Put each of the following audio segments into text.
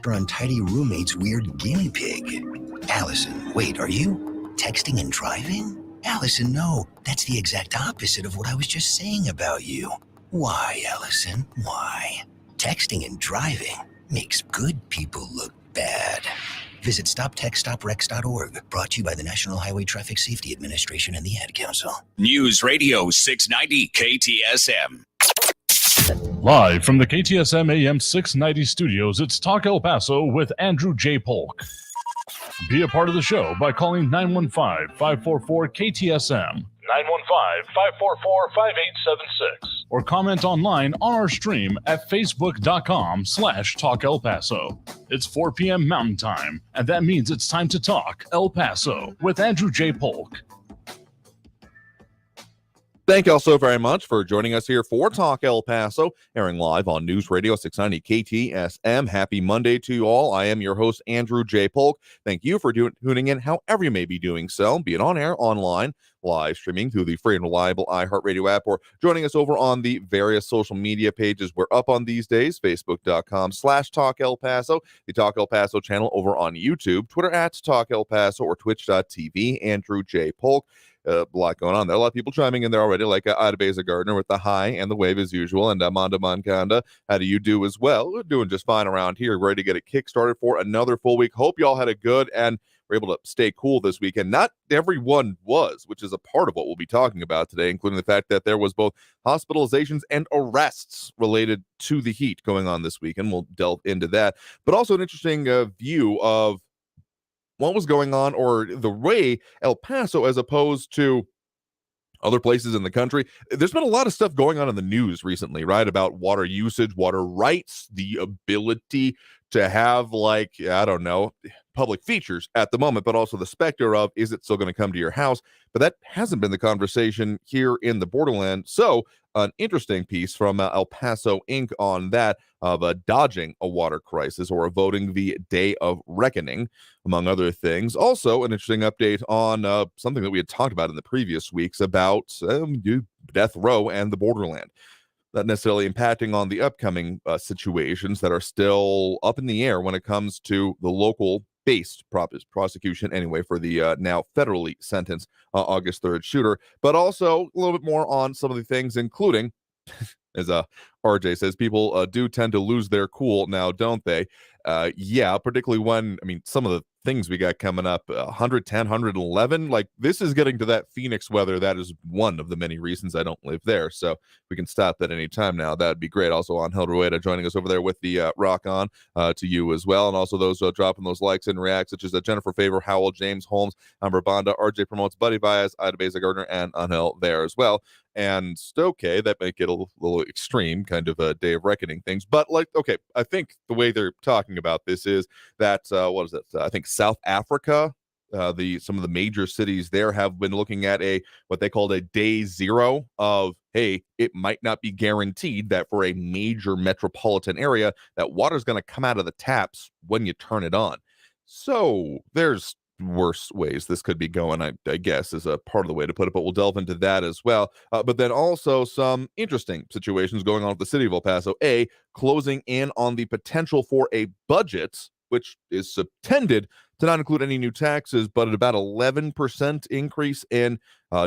Her untidy roommate's weird guinea pig. Allison, wait, are you texting and driving? Allison, no, that's the exact opposite of what I was just saying about you. Why, Allison, why? Texting and driving makes good people look bad. Visit StopTextStopRex.org, brought to you by the National Highway Traffic Safety Administration and the Ad Council. News Radio 690 KTSM. Live from the KTSM AM 690 studios, it's Talk El Paso with Andrew J. Polk. Be a part of the show by calling 915-544-KTSM, 915-544-5876, or comment online on our stream at facebook.com/Talk El Paso. It's 4 p.m. Mountain Time, and that means it's time to talk El Paso with Andrew J. Polk. Thank you all so very much for joining us here for Talk El Paso, airing live on News Radio 690 KTSM. Happy Monday to you all. I am your host, Andrew J. Polk. Thank you for tuning in however you may be doing so, be it on air, online, live streaming through the free and reliable iHeartRadio app, or joining us over on the various social media pages we're up on these days, facebook.com/Talk El Paso, the Talk El Paso channel over on YouTube, Twitter @Talk El Paso, or twitch.tv, Andrew J. Polk. A lot going on there. A lot of people chiming in there already, like Adebeza Gardner with the hi and the wave as usual, and Amanda Moncanda. How do you do as well? We're doing just fine around here, ready to get it kick-started for another full week. Hope y'all had a good and were able to stay cool this weekend. Not everyone was, which is a part of what we'll be talking about today, including the fact that there was both hospitalizations and arrests related to the heat going on this weekend. We'll delve into that, but also an interesting view of what was going on, or the way El Paso, as opposed to other places in the country, there's been a lot of stuff going on in the news recently, right? About water usage, water rights, the ability to have, like, I don't know, public features at the moment, but also the specter of, is it still going to come to your house? But that hasn't been the conversation here in the Borderland. So an interesting piece from El Paso Inc. on that, of dodging a water crisis, or avoiding the day of reckoning, among other things. Also, an interesting update on something that we had talked about in the previous weeks about death row and the Borderland. Not necessarily impacting on the upcoming situations that are still up in the air when it comes to the local-based prosecution, anyway, for the now federally sentenced August 3rd shooter, but also a little bit more on some of the things, including, as RJ says, people do tend to lose their cool now, don't they? Yeah, particularly when, I mean, some of the things we got coming up, 110, 111, like, this is getting to that Phoenix weather. That is one of the many reasons I don't live there, so we can stop that any time now. That'd be great. Also, on Rueda joining us over there with the rock on to you as well, and also those dropping those likes and reacts, such as Jennifer Favor, Howell, James Holmes, Amber Banda, RJ Promotes, Buddy Bias, Adebeza Gardner, and Angel there as well. And okay, that might get a little extreme, kind of a day of reckoning things, but, like, okay, I think the way they're talking about this is that what is it? I think South Africa, some of the major cities there have been looking at what they called a day zero of, hey, it might not be guaranteed that for a major metropolitan area that water's going to come out of the taps when you turn it on. So there's worse ways this could be going, I guess, is a part of the way to put it, but we'll delve into that as well. But then also some interesting situations going on with the city of El Paso, closing in on the potential for a budget, which is intended to not include any new taxes, but at about 11% increase in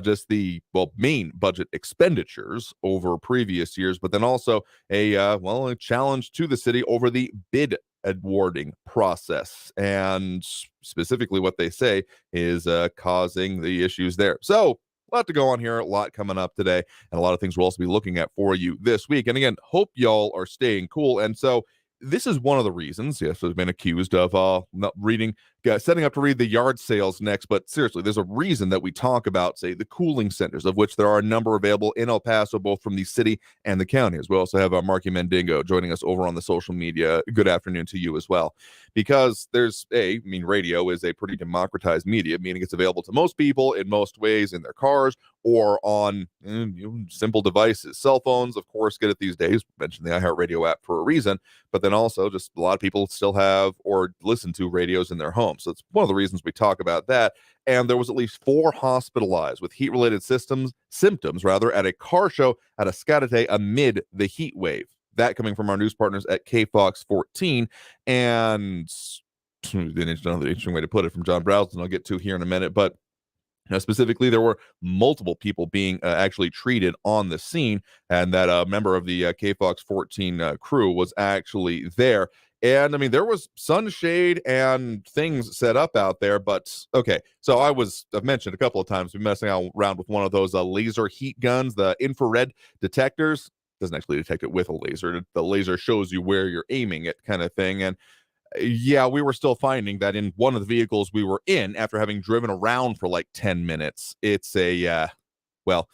just the main budget expenditures over previous years, but then also a challenge to the city over the bid awarding process, and specifically what they say is causing the issues there. So a lot to go on here, a lot coming up today, and a lot of things we'll also be looking at for you this week. And again, hope y'all are staying cool. And so this is one of the reasons, yes, I've been accused of not setting up to read the yard sales next, but seriously, there's a reason that we talk about, say, the cooling centers, of which there are a number available in El Paso, both from the city and the county. As we also have Marky Mendingo joining us over on the social media. Good afternoon to you as well, because radio is a pretty democratized media, meaning it's available to most people in most ways, in their cars or on simple devices. Cell phones, of course, get it these days. Mentioned the iHeartRadio app for a reason, but then also just a lot of people still have or listen to radios in their home. So it's one of the reasons we talk about that. And there was at least 4 hospitalized with heat-related symptoms at a car show at Escalante amid the heat wave. that coming from our news partners at KFOX 14. And another interesting way to put it from John Browson, I'll get to here in a minute. But specifically, there were multiple people being actually treated on the scene, and that a member of the KFOX 14 crew was actually there. And I mean, there was sunshade and things set up out there, but okay. So I've mentioned a couple of times, been messing around with one of those laser heat guns, the infrared detectors. Doesn't actually detect it with a laser. The laser shows you where you're aiming it, kind of thing. And yeah, we were still finding that in one of the vehicles we were in, after having driven around for like 10 minutes, it's well,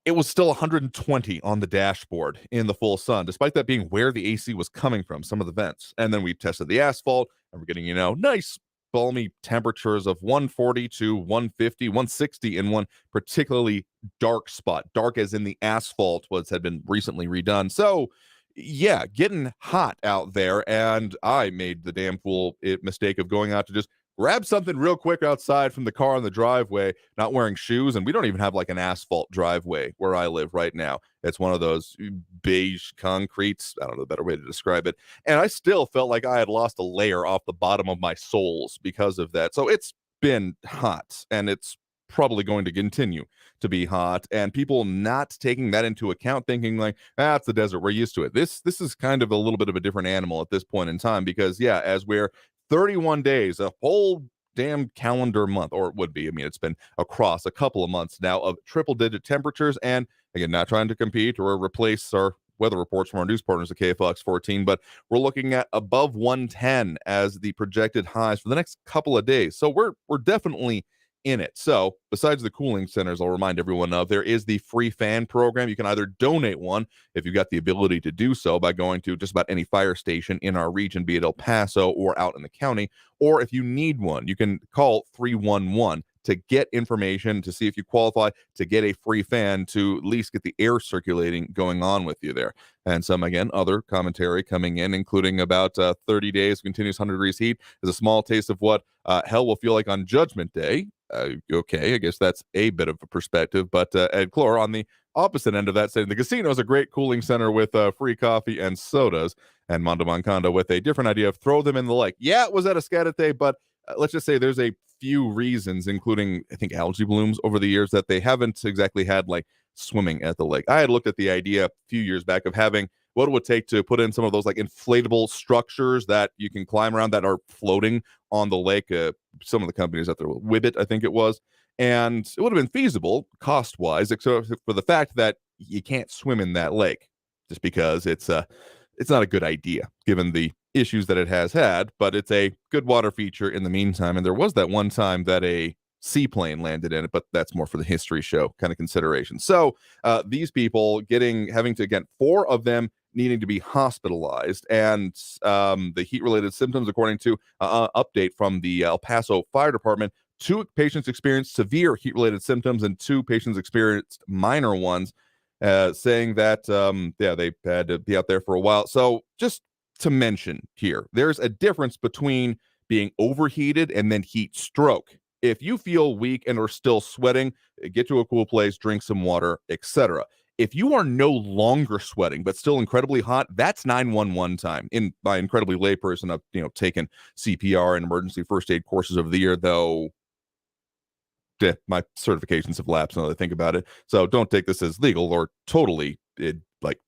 it was still 120 on the dashboard in the full sun, despite that being where the AC was coming from, some of the vents. And then we tested the asphalt, and we're getting, nice balmy temperatures of 140 to 150, 160 in one particularly dark spot. Dark as in the asphalt had been recently redone. So yeah, getting hot out there, and I made the damn fool mistake of going out to just grab something real quick outside from the car on the driveway, not wearing shoes, and we don't even have like an asphalt driveway where I live right now. It's one of those beige concretes. I don't know the better way to describe it. And I still felt like I had lost a layer off the bottom of my soles because of that. So it's been hot, and it's probably going to continue to be hot, and people not taking that into account, thinking like, it's the desert, we're used to it. This is kind of a little bit of a different animal at this point in time, because yeah, as we're 31 days, a whole damn calendar month, or it would be, I mean, it's been across a couple of months now of triple digit temperatures. And again, not trying to compete or replace our weather reports from our news partners at KFOX 14, but we're looking at above 110 as the projected highs for the next couple of days. So we're definitely in it. So besides the cooling centers, I'll remind everyone of, there is the free fan program. You can either donate one if you've got the ability to do so by going to just about any fire station in our region, be it El Paso or out in the county, or if you need one, you can call 311 to get information to see if you qualify to get a free fan, to at least get the air circulating going on with you there. And some, again, other commentary coming in, including about 30 days of continuous 100 degrees heat is a small taste of what hell will feel like on Judgment Day. Okay, I guess that's a bit of a perspective, but Ed Clore on the opposite end of that saying the casino is a great cooling center with free coffee and sodas, and Mondo Moncada with a different idea of throw them in the lake. Yeah, it was at a Escadete, but let's just say there's a few reasons, including I think algae blooms over the years, that they haven't exactly had like swimming at the lake. I had looked at the idea a few years back of having what it would take to put in some of those like inflatable structures that you can climb around that are floating on the lake. Some of the companies out there, Wibbit, I think it was, and it would have been feasible cost-wise, except for the fact that you can't swim in that lake, just because it's not a good idea given the issues that it has had. But it's a good water feature in the meantime. And there was that one time that a seaplane landed in it, but that's more for the history show kind of consideration. So these people having to, again, 4 of them needing to be hospitalized, and the heat-related symptoms, according to update from the El Paso Fire Department, 2 patients experienced severe heat-related symptoms and 2 patients experienced minor ones, saying that they had to be out there for a while. So just to mention here, there's a difference between being overheated and then heat stroke. If you feel weak and are still sweating, get to a cool place, drink some water, etc. If you are no longer sweating but still incredibly hot, that's 911 time. In my incredibly layperson, I've taken CPR and emergency first aid courses over the year, though my certifications have lapsed now that I think about it. So don't take this as legal or totally like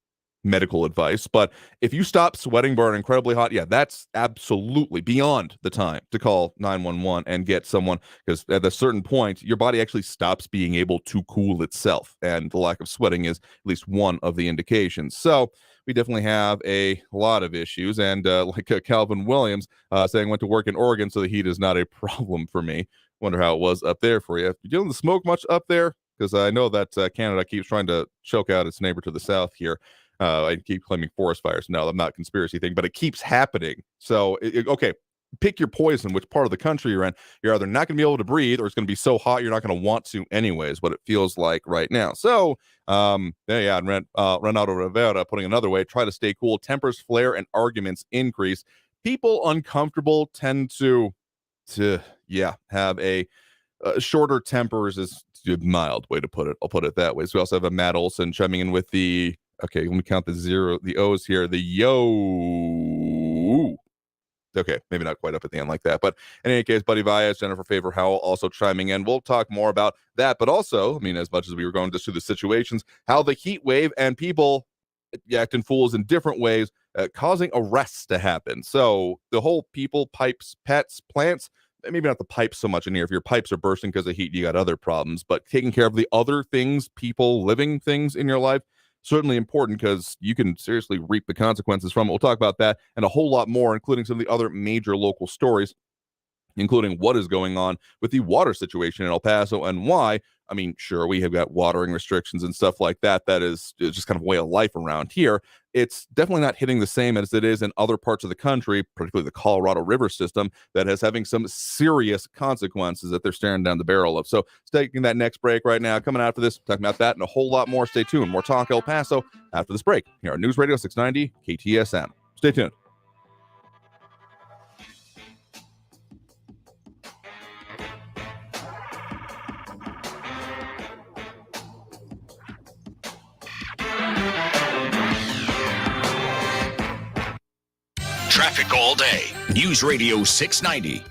medical advice. But if you stop sweating but are incredibly hot, yeah, that's absolutely beyond the time to call 911 and get someone, because at a certain point, your body actually stops being able to cool itself. And the lack of sweating is at least one of the indications. So we definitely have a lot of issues. And like Calvin Williams saying, went to work in Oregon, so the heat is not a problem for me. Wonder how it was up there for you. You dealing with smoke much up there? Because I know that Canada keeps trying to choke out its neighbor to the south here. I keep claiming forest fires. No, I'm not a conspiracy thing, but it keeps happening. So, okay, pick your poison, which part of the country you're in. You're either not going to be able to breathe, or it's going to be so hot you're not going to want to anyways, what it feels like right now. So, Renato Rivera, putting another way, try to stay cool. Tempers flare and arguments increase. People uncomfortable tend to have a shorter tempers, is a mild way to put it. I'll put it that way. So we also have a Matt Olson chiming in with the Okay, let me count the O's here. The yo. Okay, maybe not quite up at the end like that. But in any case, Buddy Vias, Jennifer Favor Howell also chiming in. We'll talk more about that. But also, I mean, as much as we were going just through the situations, how the heat wave and people acting fools in different ways, causing arrests to happen. So the whole people, pipes, pets, plants, maybe not the pipes so much in here. If your pipes are bursting because of heat, you got other problems. But taking care of the other things, people, living things in your life, certainly important because you can seriously reap the consequences from it. We'll talk about that and a whole lot more, including some of the other major local stories, including what is going on with the water situation in El Paso and why. I mean, sure, we have got watering restrictions and stuff like that. That is just kind of way of life around here. It's definitely not hitting the same as it is in other parts of the country, particularly the Colorado River system, that is having some serious consequences that they're staring down the barrel of. So taking that next break right now, coming after this, talking about that and a whole lot more. Stay tuned. More Talk El Paso after this break here on News Radio 690 KTSM. Stay tuned. Traffic all day. News Radio 690.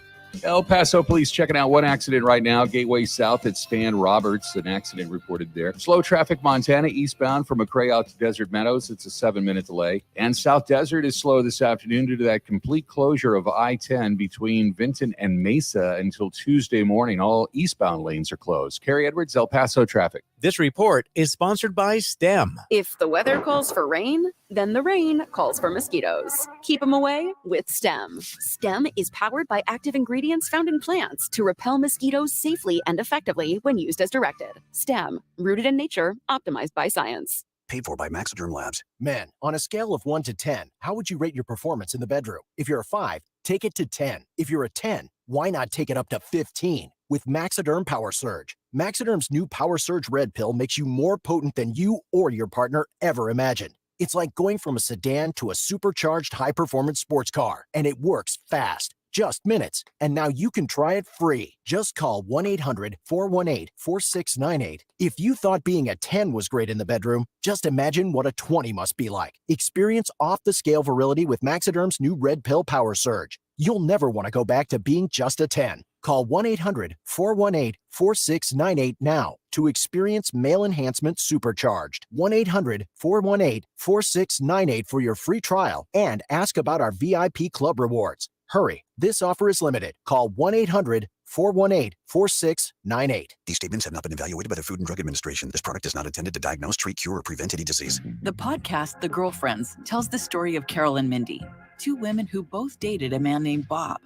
El Paso police checking out one accident right now. Gateway South at Span Roberts, an accident reported there. Slow traffic Montana eastbound from McRae out to Desert Meadows. It's a 7-minute delay. And South Desert is slow this afternoon due to that complete closure of I-10 between Vinton and Mesa until Tuesday morning. All eastbound lanes are closed. Carrie Edwards, El Paso traffic. This report is sponsored by STEM. If the weather calls for rain, then the rain calls for mosquitoes. Keep them away with STEM. STEM is powered by active ingredients found in plants to repel mosquitoes safely and effectively when used as directed. STEM, rooted in nature, optimized by science. Paid for by Maxiderm Labs. Man, on a scale of 1 to 10, how would you rate your performance in the bedroom? If you're a 5, take it to 10. If you're a 10, why not take it up to 15? With Maxiderm Power Surge. Maxiderm's new Power Surge Red Pill makes you more potent than you or your partner ever imagined. It's like going from a sedan to a supercharged high-performance sports car, and it works fast. Just minutes. And now you can try it free. Just call 1-800-418-4698. If you thought being a 10 was great in the bedroom, just imagine what a 20 must be like. Experience off-the-scale virility with Maxiderm's new Red Pill Power Surge. You'll never want to go back to being just a 10. Call 1-800-418-4698 now to experience male enhancement supercharged. 1-800-418-4698 for your free trial and ask about our VIP club rewards. Hurry, this offer is limited. Call 1-800-418-4698. These statements have not been evaluated by the Food and Drug Administration. This product is not intended to diagnose, treat, cure, or prevent any disease. The podcast, The Girlfriends, tells the story of Carol and Mindy, two women who both dated a man named Bob.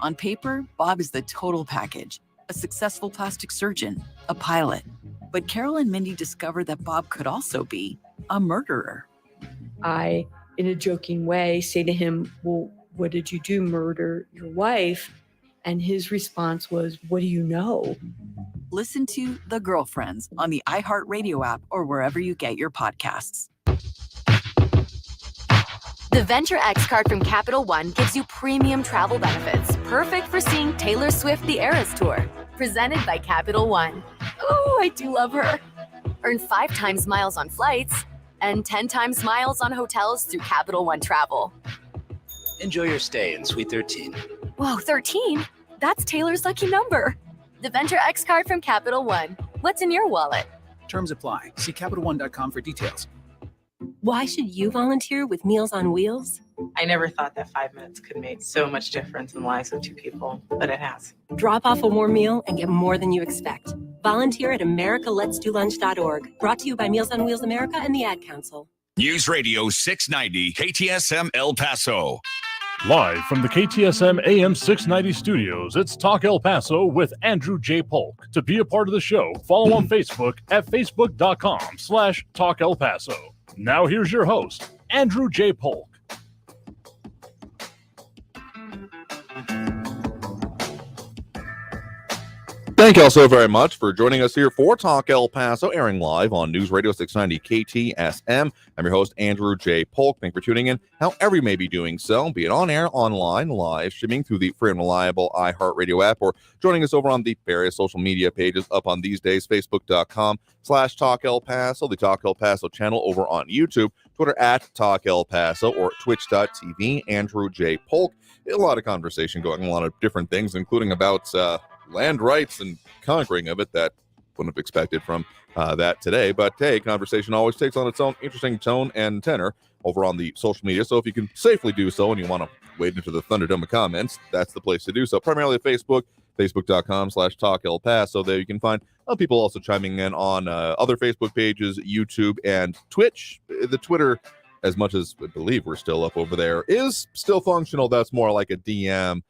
On paper, Bob is the total package, a successful plastic surgeon, a pilot. But Carol and Mindy discovered that Bob could also be a murderer. I, in a joking way, say to him, well, what did you do, murder your wife? And his response was, what do you know? Listen to The Girlfriends on the iHeartRadio app or wherever you get your podcasts. The Venture X card from Capital One gives you premium travel benefits, perfect for seeing Taylor Swift The Eras Tour. Presented by Capital One. Oh, I do love her. Earn 5 times miles on flights and 10 times miles on hotels through Capital One Travel. Enjoy your stay in Suite 13. Whoa, 13? That's Taylor's lucky number. The Venture X card from Capital One. What's in your wallet? Terms apply. See CapitalOne.com for details. Why should you volunteer with Meals on Wheels? I never thought that 5 minutes could make so much difference in the lives of 2 people, but it has. Drop off a warm meal and get more than you expect. Volunteer at americaletsdolunch.org. Brought to you by Meals on Wheels America and the Ad Council. News Radio 690 KTSM El Paso. Live from the KTSM AM 690 studios, it's Talk El Paso with Andrew J. Polk. To be a part of the show, follow on Facebook at facebook.com/Talk El Paso. Now here's your host, Andrew J. Polk. Thank you all so very much for joining us here for Talk El Paso, airing live on News Radio 690 KTSM. I'm your host, Andrew J. Polk. Thank you for tuning in, however you may be doing so, be it on air, online, live, streaming through the free and reliable iHeartRadio app, or joining us over on the various social media pages up on these days, Facebook.com/Talk El Paso, the Talk El Paso channel over on YouTube, Twitter @Talk El Paso, or Twitch.tv, Andrew J. Polk. A lot of conversation going on, a lot of different things, including about land rights and conquering of it that wouldn't have expected from that today. But hey, conversation always takes on its own interesting tone and tenor over on the social media. So if you can safely do so and you want to wade into the Thunderdome of comments, that's the place to do so. Primarily Facebook, Facebook.com/Talk El Paso. There you can find people also chiming in on other Facebook pages, YouTube, and Twitch. The Twitter, as much as I believe we're still up over there, is still functional. That's more like a DM,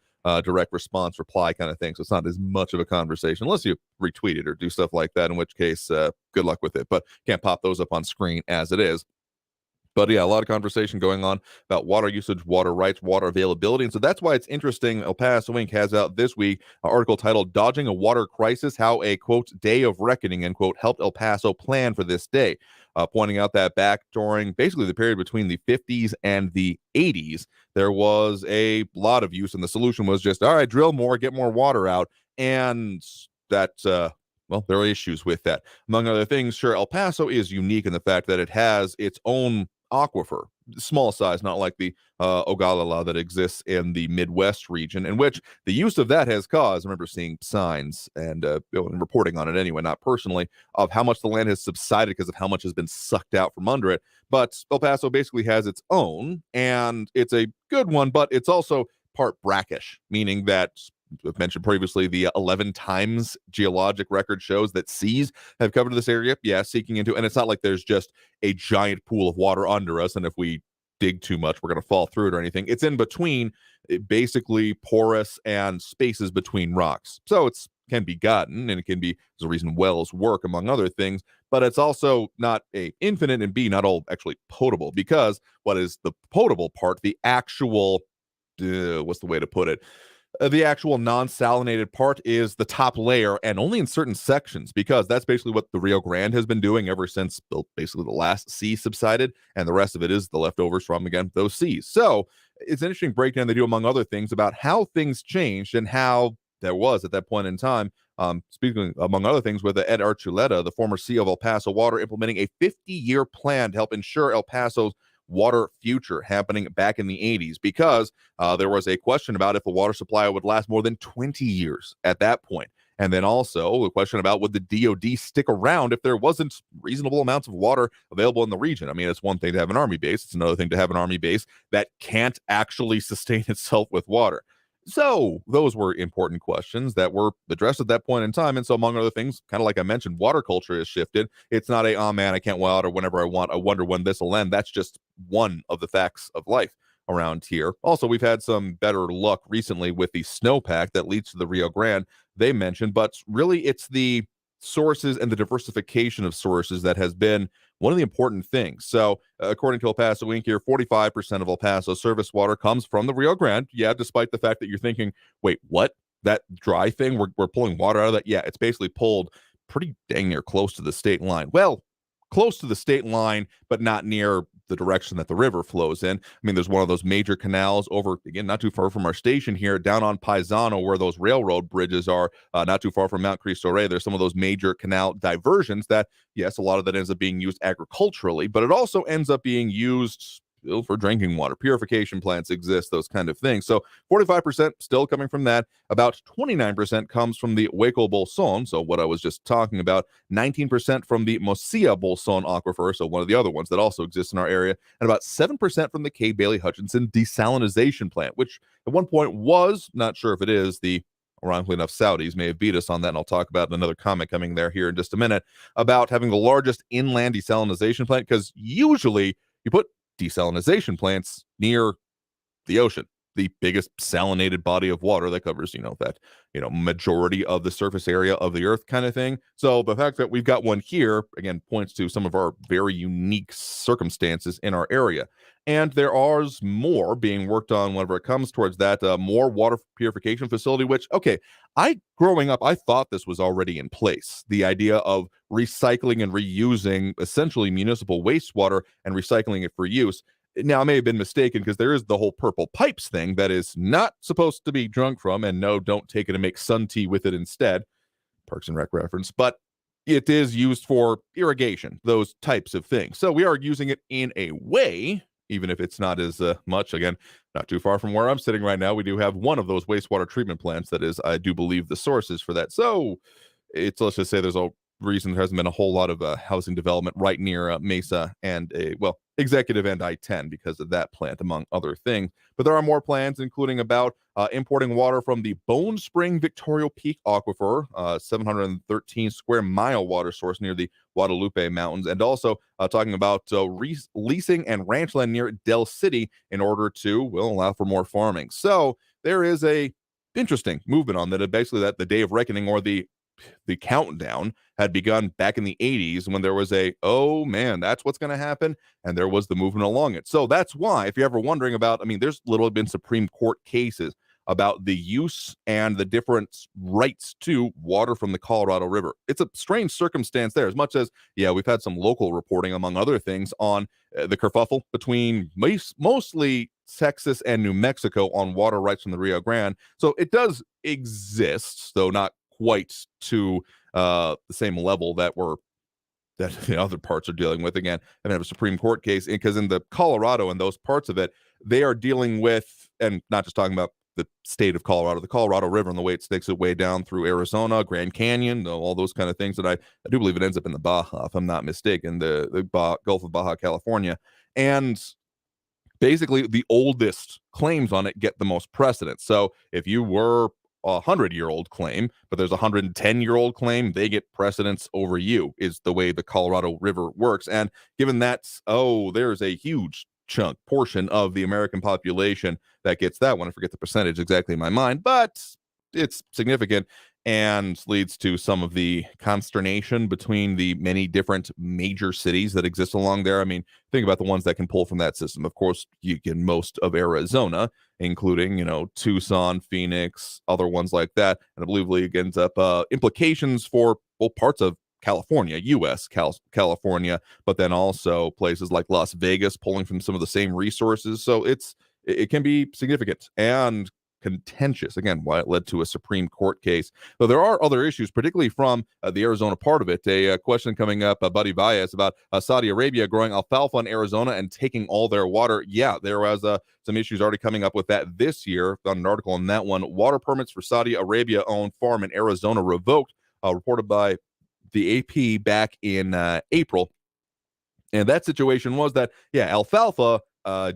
direct response reply kind of thing. So it's not as much of a conversation unless you retweet it or do stuff like that, in which case, good luck with it. But can't pop those up on screen as it is. But yeah, a lot of conversation going on about water usage, water rights, water availability. And so that's why it's interesting. El Paso Inc. has out this week an article titled "Dodging a Water Crisis, How a, quote, Day of Reckoning," end quote, helped El Paso plan for this day. Pointing out that back during basically the period between the 50s and the 80s, there was a lot of use. And the solution was just, all right, drill more, get more water out. And that, well, there are issues with that. Among other things, sure, El Paso is unique in the fact that it has its own aquifer, small size, not like the Ogallala that exists in the Midwest region, in which the use of that has caused, I remember seeing signs and reporting on it anyway, not personally, of how much the land has subsided because of how much has been sucked out from under it. But El Paso basically has its own, and it's a good one, but it's also part brackish, meaning that I've mentioned previously, the 11 times geologic record shows that seas have covered this area. Yeah, seeking into, and it's not like there's just a giant pool of water under us, and if we dig too much, we're going to fall through it or anything. It's in between, basically porous and spaces between rocks. So it's can be gotten, and it can be, there's a reason wells work, among other things, but it's also not a infinite, and B, not all actually potable, because what is the potable part, the actual, what's the way to put it? The actual non-salinated part is the top layer, and only in certain sections, because that's basically what the Rio Grande has been doing ever since basically the last sea subsided, and the rest of it is the leftovers from, again, those seas. So it's an interesting breakdown they do, among other things, about how things changed and how there was at that point in time. Speaking, among other things, with Ed Archuleta, the former CEO of El Paso Water, implementing a 50-year plan to help ensure El Paso's water future, happening back in the 80s, because there was a question about if the water supply would last more than 20 years at that point. And then also a question about, would the DOD stick around if there wasn't reasonable amounts of water available in the region? I mean, it's one thing to have an army base. It's another thing to have an army base that can't actually sustain itself with water. So those were important questions that were addressed at that point in time. And so, among other things, kind of like I mentioned, water culture has shifted. It's not a, oh man, I can't water whenever I want. I wonder when this will end. That's just one of the facts of life around here. Also, we've had some better luck recently with the snowpack that leads to the Rio Grande they mentioned, but really it's the sources and the diversification of sources that has been one of the important things. So according to El Paso Inc. here, 45% of El Paso surface water comes from the Rio Grande. Yeah, despite the fact that you're thinking, wait, what? That dry thing, we're pulling water out of that? Yeah, it's basically pulled pretty dang near close to the state line. Well, close to the state line, but not near the direction that the river flows in. I mean, there's one of those major canals over, again, not too far from our station here, down on Paisano, where those railroad bridges are, not too far from Mount Cristo Rey. There's some of those major canal diversions that, yes, a lot of that ends up being used agriculturally, but it also ends up being used for drinking water. Purification plants exist, those kind of things. So 45% still coming from that. About 29% comes from the Hueco Bolson, so what I was just talking about. 19% from the Mosilla Bolson aquifer, so one of the other ones that also exists in our area. And about 7% from the K. Bailey Hutchinson desalinization plant, which at one point was, not sure if it is, the ironically enough, Saudis may have beat us on that, and I'll talk about another comment coming there here in just a minute, about having the largest inland desalinization plant, because usually you put desalinization plants near the ocean, the biggest salinated body of water that covers, that, majority of the surface area of the earth kind of thing. So the fact that we've got one here, again, points to some of our very unique circumstances in our area. And there are more being worked on whenever it comes towards that, more water purification facility, which, okay, growing up, I thought this was already in place. The idea of recycling and reusing essentially municipal wastewater and recycling it for use. Now, I may have been mistaken because there is the whole purple pipes thing that is not supposed to be drunk from, and no, don't take it and make sun tea with it instead. Parks and Rec reference, but it is used for irrigation, those types of things. So we are using it in a way, even if it's not as much. Again, not too far from where I'm sitting right now, we do have one of those wastewater treatment plants that is, I do believe, the sources for that. So let's just say there's a reason there hasn't been a whole lot of housing development right near Mesa and Executive and I-10 because of that plant, among other things. But there are more plans, including about importing water from the Bone Spring Victoria Peak Aquifer, 713 square mile water source near the Guadalupe Mountains, and also talking about leasing and ranch land near Del City in order to allow for more farming. So there is a interesting movement on that. Basically, that the day of reckoning, or the countdown, had begun back in the 80s when there was oh man, that's what's going to happen, and there was the movement along it. So that's why, if you're ever wondering about, there's literally been Supreme Court cases about the use and the different rights to water from the Colorado River. It's a strange circumstance there, as much as, we've had some local reporting, among other things, on the kerfuffle between mostly Texas and New Mexico on water rights from the Rio Grande. So it does exist, though not quite to the same level that the other parts are dealing with. Again, I have a Supreme Court case, because in the Colorado and those parts of it, they are dealing with, and not just talking about the state of Colorado, the Colorado River and the way it sticks its way down through Arizona, Grand Canyon, all those kind of things that I do believe it ends up in the Baja, if I'm not mistaken, the Gulf of Baja California. And basically the oldest claims on it get the most precedence. So if you were a 100-year-old claim, but there's a 110-year-old claim, they get precedence over you, is the way the Colorado River works. And given that, there's a huge portion of the American population that gets that one. I forget the percentage exactly in my mind, but it's significant and leads to some of the consternation between the many different major cities that exist along there. Think about the ones that can pull from that system. Of course, you get most of Arizona, including, Tucson, Phoenix, other ones like that. And I believe League ends up implications for parts of California, U.S. California, but then also places like Las Vegas pulling from some of the same resources. So it can be significant and contentious. Again, why it led to a Supreme Court case. Though there are other issues, particularly from the Arizona part of it. A question coming up, Buddy Baez, about Saudi Arabia growing alfalfa in Arizona and taking all their water. Yeah, there was some issues already coming up with that this year. Found an article on that one. Water permits for Saudi Arabia-owned farm in Arizona revoked, reported by the AP back in April. And that situation was that, alfalfa,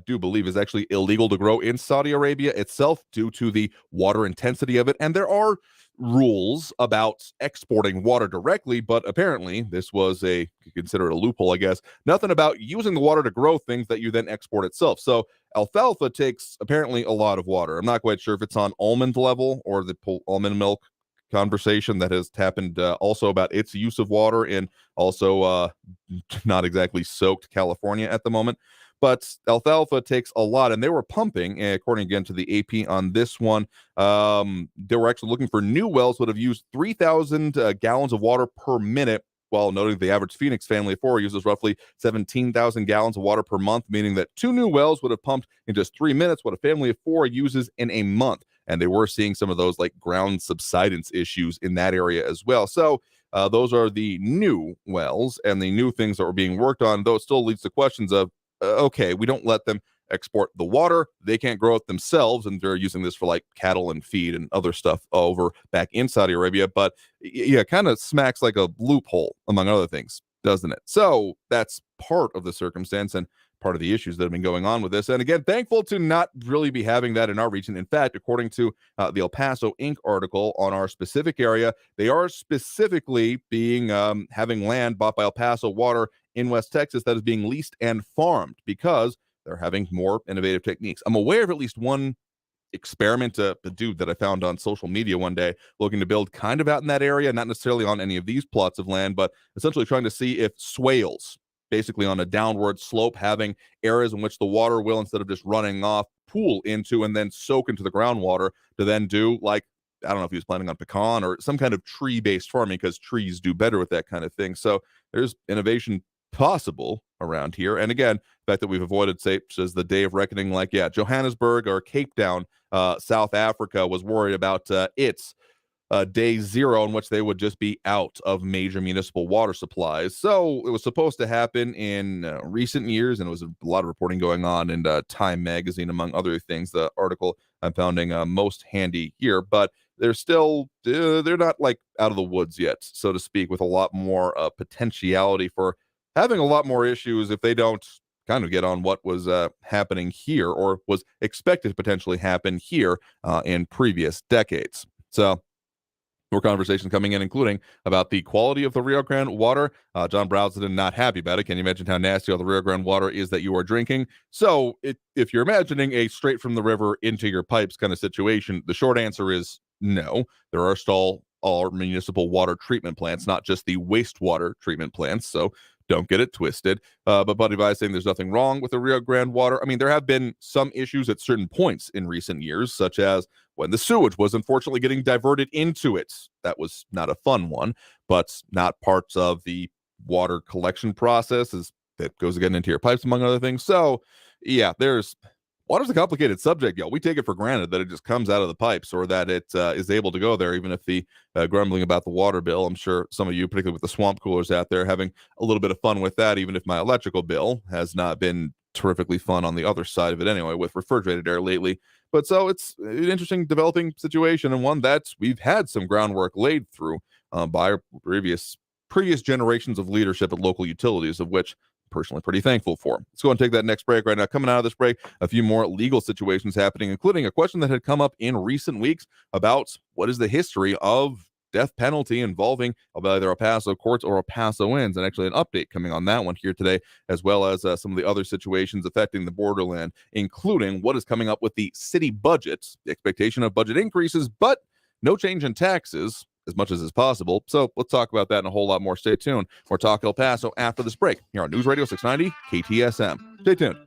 do believe, is actually illegal to grow in Saudi Arabia itself due to the water intensity of it. And there are rules about exporting water directly, but apparently this was you could consider it a loophole, I guess. Nothing about using the water to grow things that you then export itself. So alfalfa takes apparently a lot of water. I'm not quite sure if it's on almond level or the almond milk conversation that has happened also about its use of water in also not exactly soaked California at the moment. But alfalfa takes a lot, and they were pumping, according again to the AP on this one, they were actually looking for new wells would have used 3,000 gallons of water per minute, while noting the average Phoenix family of four uses roughly 17,000 gallons of water per month, meaning that 2 new wells would have pumped in just 3 minutes what a family of 4 uses in a month. And they were seeing some of those ground subsidence issues in that area as well. So those are the new wells and the new things that were being worked on, though it still leads to questions of, okay, we don't let them export the water. They can't grow it themselves, and they're using this for cattle and feed and other stuff over back in Saudi Arabia. But it kind of smacks like a loophole, among other things, doesn't it? So that's part of the circumstance and part of the issues that have been going on with this. And again, thankful to not really be having that in our region. In fact, according to the El Paso Inc. article on our specific area, they are specifically being having land bought by El Paso Water in West Texas that is being leased and farmed because they're having more innovative techniques. I'm aware of at least one experiment, a dude that I found on social media one day looking to build kind of out in that area, not necessarily on any of these plots of land, but essentially trying to see if swales basically on a downward slope, having areas in which the water will, instead of just running off, pool into and then soak into the groundwater to then do, like, I don't know if he was planning on pecan or some kind of tree-based farming, because trees do better with that kind of thing. So there's innovation possible around here. And again, the fact that we've avoided, say, as the day of reckoning, like, Johannesburg or Cape Town, South Africa was worried about its day zero, in which they would just be out of major municipal water supplies. So it was supposed to happen in recent years, and it was a lot of reporting going on in Time magazine, among other things. The article I'm finding most handy here, but they're still they're not like out of the woods yet, so to speak, with a lot more potentiality for having a lot more issues if they don't kind of get on what was happening here, or was expected to potentially happen here in previous decades. So more conversation coming in, including about the quality of the Rio Grande water. John Brownston not happy about it. Can you imagine how nasty all the Rio Grande water is that you are drinking? So if you're imagining a straight from the river into your pipes kind of situation, the short answer is no. There are still all municipal water treatment plants, not just the wastewater treatment plants. So don't get it twisted. But Buddy Vise saying there's nothing wrong with the Rio Grande water. I mean, there have been some issues at certain points in recent years, such as when the sewage was unfortunately getting diverted into it. That was not a fun one, but not parts of the water collection process that goes again into your pipes, among other things. So, yeah, water's a complicated subject, y'all. We take it for granted that it just comes out of the pipes, or that it is able to go there, even if the grumbling about the water bill. I'm sure some of you, particularly with the swamp coolers out there, having a little bit of fun with that, even if my electrical bill has not been terrifically fun on the other side of it anyway, with refrigerated air lately. But so it's an interesting developing situation, and one that we've had some groundwork laid through by previous generations of leadership at local utilities, of which personally pretty thankful for. Let's go and take that next break right now. Coming out of this break, a few more legal situations happening, including a question that had come up in recent weeks about what is the history of death penalty involving either El Paso courts or El Pasoans, and actually an update coming on that one here today, as well as some of the other situations affecting the Borderland, including what is coming up with the city budgets, the expectation of budget increases, but no change in taxes, as much as is possible. So let's talk about that and a whole lot more. Stay tuned. More Talk El Paso after this break here on News Radio 690 KTSM. Stay tuned.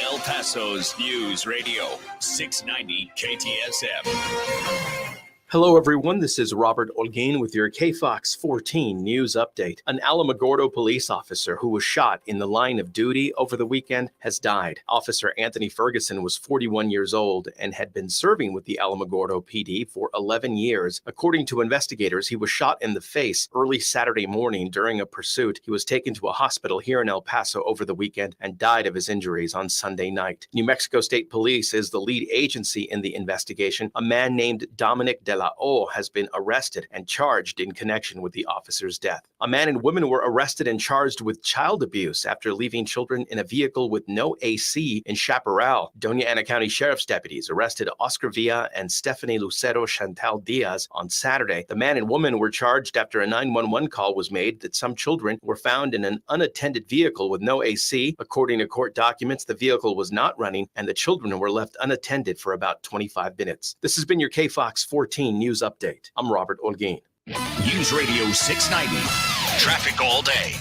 El Paso's News Radio 690 KTSM. Hello, everyone. This is Robert Olguin with your KFOX 14 News Update. An Alamogordo police officer who was shot in the line of duty over the weekend has died. Officer Anthony Ferguson was 41 years old and had been serving with the Alamogordo PD for 11 years. According to investigators, he was shot in the face early Saturday morning during a pursuit. He was taken to a hospital here in El Paso over the weekend and died of his injuries on Sunday night. New Mexico State Police is the lead agency in the investigation. A man named Dominic de la O has been arrested and charged in connection with the officer's death. A man and woman were arrested and charged with child abuse after leaving children in a vehicle with no AC in Chaparral. Doña Ana County Sheriff's deputies arrested Oscar Villa and Stephanie Lucero Chantal Diaz on Saturday. The man and woman were charged after a 911 call was made that some children were found in an unattended vehicle with no AC. According to court documents, the vehicle was not running and the children were left unattended for about 25 minutes. This has been your KFOX 14 News Update. I'm Robert Olguin. News Radio 690. Traffic all day.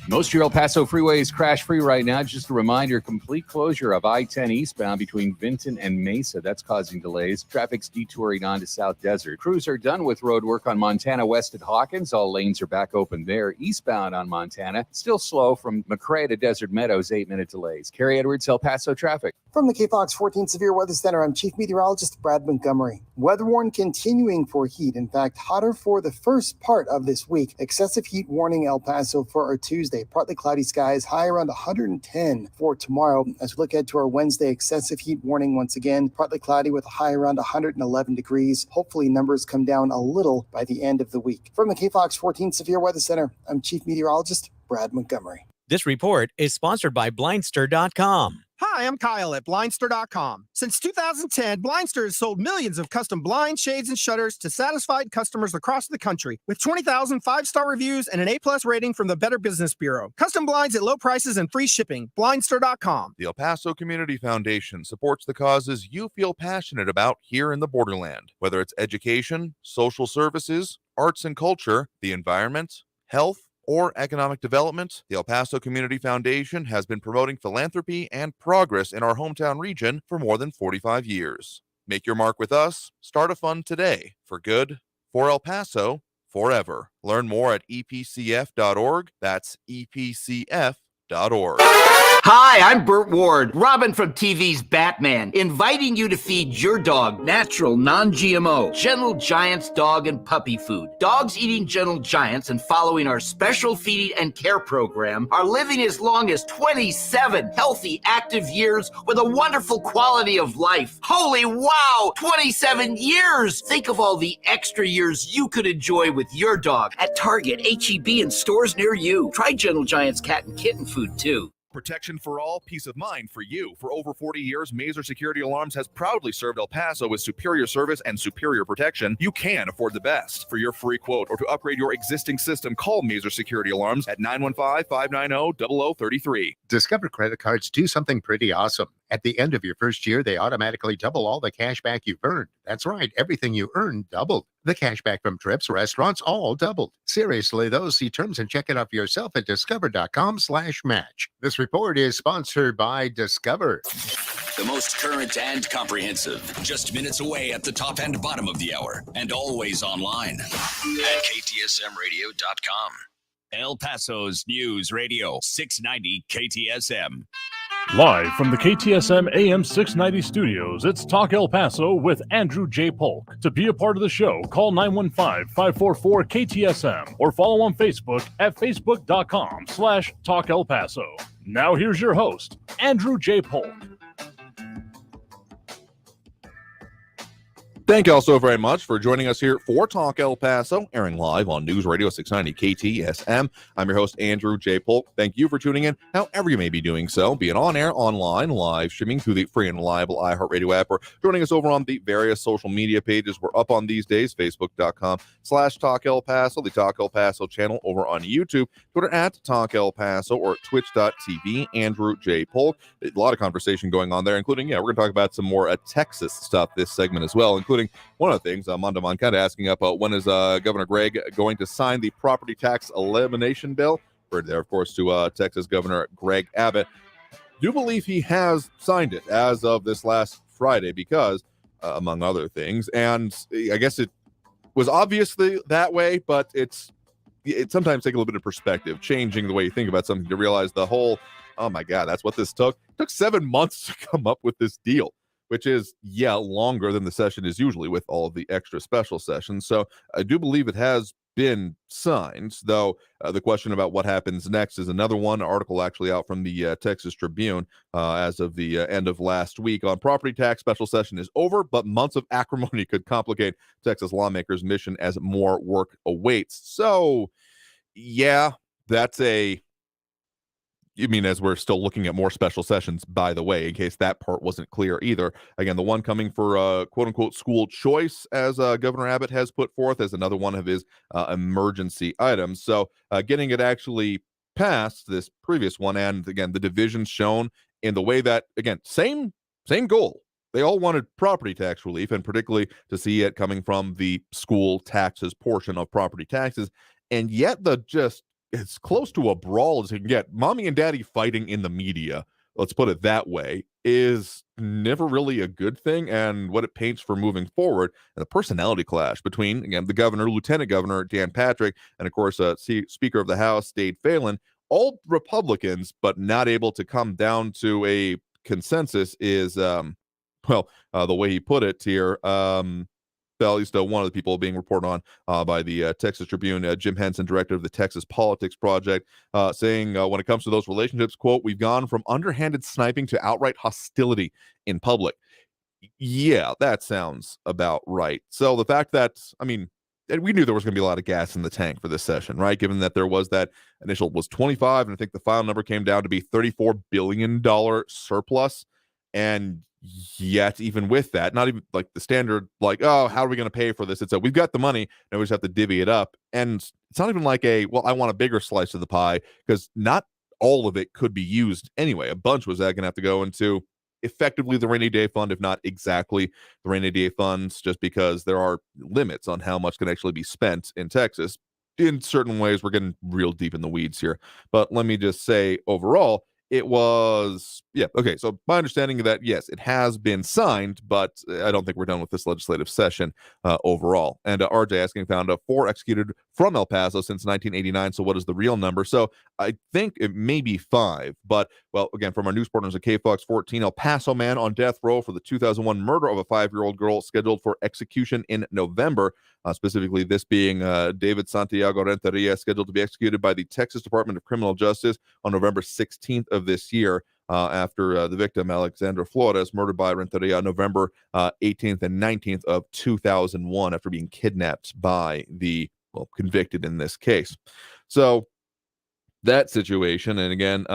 Most of your El Paso freeway is crash-free right now. Just a reminder, complete closure of I-10 eastbound between Vinton and Mesa. That's causing delays. Traffic's detouring on to South Desert. Crews are done with road work on Montana west at Hawkins. All lanes are back open there. Eastbound on Montana, still slow from McRae to Desert Meadows, 8-minute delays. Kerry Edwards, El Paso traffic. From the KFOX 14 Severe Weather Center, I'm Chief Meteorologist Brad Montgomery. Weather warning continuing for heat. In fact, hotter for the first part of this week. Excessive heat warning El Paso for our Tuesday. Partly cloudy skies, high around 110 for tomorrow. As we look ahead to our Wednesday, excessive heat warning once again. Partly cloudy with a high around 111 degrees. Hopefully numbers come down a little by the end of the week. From the KFOX 14 Severe Weather Center, I'm Chief Meteorologist Brad Montgomery. This report is sponsored by Blindster.com. Hi, I'm Kyle at Blindster.com. Since 2010, Blindster has sold millions of custom blinds, shades, and shutters to satisfied customers across the country with 20,000 five-star reviews and an A-plus rating from the Better Business Bureau. Custom blinds at low prices and free shipping. Blindster.com. The El Paso Community Foundation supports the causes you feel passionate about here in the Borderland, whether it's education, social services, arts and culture, the environment, health, or economic development. The El Paso Community Foundation has been promoting philanthropy and progress in our hometown region for more than 45 years. Make your mark with us. Start a fund today. For good, for El Paso, forever. Learn more at epcf.org. That's epcf.org. Hi, I'm Burt Ward, Robin from TV's Batman, inviting you to feed your dog natural, non-GMO, Gentle Giants dog and puppy food. Dogs eating Gentle Giants and following our special feeding and care program are living as long as 27 healthy, active years with a wonderful quality of life. Holy wow, 27 years! Think of all the extra years you could enjoy with your dog at Target, H-E-B, and stores near you. Try Gentle Giants cat and kitten food too. Protection for all, peace of mind for you. For over 40 years, Mazer Security Alarms has proudly served El Paso with superior service and superior protection. You can afford the best. For your free quote or to upgrade your existing system, call Mazer Security Alarms at 915-590-0033. Discover credit cards do something pretty awesome. At the end of your first year, they automatically double all the cash back you've earned. That's right, everything you earned doubled. The cash back from trips, restaurants, all doubled. Seriously, though, see terms and check it out for yourself at discover.com/match. This report is sponsored by Discover. The most current and comprehensive. Just minutes away at the top and bottom of the hour. And always online at ktsmradio.com. El Paso's News Radio 690 KTSM. Live from the KTSM AM 690 studios, it's Talk El Paso with Andrew J. Polk. To be a part of the show, call 915-544-KTSM or follow on Facebook at facebook.com/Talk El Paso. Now here's your host, Andrew J. Polk. Thank you all so very much for joining us here for Talk El Paso, airing live on News Radio 690 KTSM. I'm your host, Andrew J. Polk. Thank you for tuning in, however you may be doing so, be it on air, online, live streaming through the free and reliable iHeartRadio app, or joining us over on the various social media pages we're up on these days, facebook.com/Talk El Paso, the Talk El Paso channel over on YouTube, Twitter at Talk El Paso, or twitch.tv, Andrew J. Polk. A lot of conversation going on there, including, we're going to talk about some more Texas stuff this segment as well, including one of the things, Mondo Moncada asking about when is Governor Greg going to sign the property tax elimination bill? We're there, of course, to Texas Governor Greg Abbott. Do believe he has signed it as of this last Friday because, among other things, and I guess it was obviously that way, but it sometimes takes a little bit of perspective, changing the way you think about something to realize the whole, oh my God, that's what this took. It took 7 months to come up with this deal, which is, longer than the session is usually with all of the extra special sessions. So I do believe it has been signed, though the question about what happens next is another one. Article actually out from the Texas Tribune as of the end of last week on property tax. Special session is over, but months of acrimony could complicate Texas lawmakers' mission as more work awaits. So, that's you mean as we're still looking at more special sessions, by the way, in case that part wasn't clear either. Again, the one coming for quote-unquote school choice, as Governor Abbott has put forth, as another one of his emergency items. So getting it actually passed, this previous one, and again, the divisions shown in the way that, again, same goal. They all wanted property tax relief, and particularly to see it coming from the school taxes portion of property taxes. And yet it's close to a brawl as you can get. Mommy and daddy fighting in the media, let's put it that way, is never really a good thing, and what it paints for moving forward. And the personality clash between, again, the governor, Lieutenant Governor Dan Patrick, and of course, Speaker of the House, Dade Phelan, all Republicans, but not able to come down to a consensus is, the way he put it here, at least one of the people being reported on by the Texas Tribune, Jim Henson, director of the Texas Politics Project, saying when it comes to those relationships, quote, we've gone from underhanded sniping to outright hostility in public. Yeah, that sounds about right. So the fact that, we knew there was going to be a lot of gas in the tank for this session, right? Given that there was that initial was 25, and I think the final number came down to be $34 billion surplus. And yet, even with that, not even like the standard, like, oh, how are we going to pay for this? It's we've got the money, and we just have to divvy it up. And it's not even like well, I want a bigger slice of the pie, because not all of it could be used anyway. A bunch was going to have to go into effectively the rainy day fund, if not exactly the rainy day funds, just because there are limits on how much can actually be spent in Texas. In certain ways, we're getting real deep in the weeds here. But let me just say, overall, it was, okay. So my understanding of that, yes, it has been signed, but I don't think we're done with this legislative session overall. And RJ asking, found 4 executed from El Paso since 1989. So what is the real number? So I think it may be 5, but well, again, from our news partners at KFOX 14, El Paso man on death row for the 2001 murder of a 5-year-old girl scheduled for execution in November. Specifically, this being David Santiago Renteria, scheduled to be executed by the Texas Department of Criminal Justice on November 16th of this year, after the victim, Alexandra Flores, murdered by Renteria on November 18th and 19th of 2001 after being kidnapped by the, convicted in this case. So that situation, and again,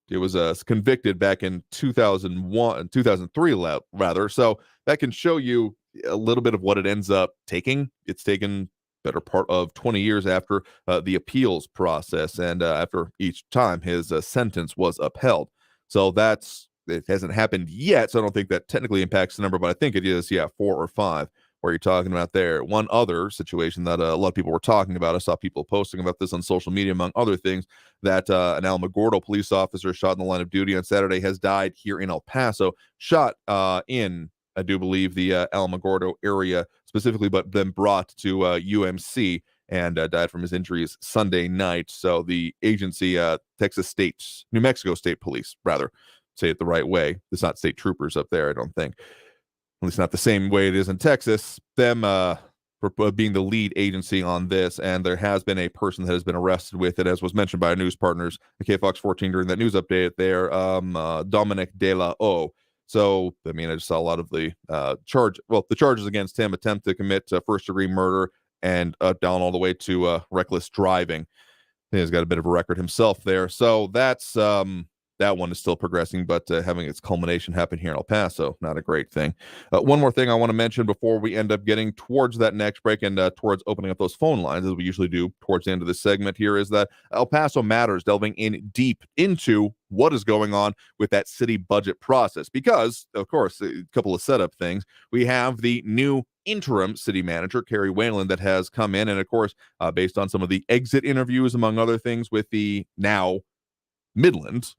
it was convicted back in 2003 rather. So that can show you a little bit of what it ends up taking. It's taken better part of 20 years after the appeals process, and after each time his sentence was upheld. So it hasn't happened yet, so I don't think that technically impacts the number, but I think it is, 4 or 5 where you're talking about there. One other situation that a lot of people were talking about, I saw people posting about this on social media, among other things, that an Alamogordo police officer shot in the line of duty on Saturday has died here in El Paso, shot in, I do believe, the Alamogordo area specifically, but then brought to UMC and died from his injuries Sunday night. So the agency, New Mexico State Police, rather, say it the right way. It's not state troopers up there, I don't think. At least not the same way it is in Texas. Them for being the lead agency on this, and there has been a person that has been arrested with it, as was mentioned by our news partners, KFOX 14, during that news update there, Dominic De La O. So, I mean, I just saw a lot of the the charges against him: attempt to commit first-degree murder and down all the way to reckless driving. I think he's got a bit of a record himself there. So that's that one is still progressing, but having its culmination happen here in El Paso, not a great thing. One more thing I want to mention before we end up getting towards that next break and towards opening up those phone lines, as we usually do towards the end of this segment here, is that El Paso Matters, delving in deep into what is going on with that city budget process. Because, of course, a couple of setup things. We have the new interim city manager, Carrie Whalen, that has come in. And, of course, based on some of the exit interviews, among other things, with the now Midland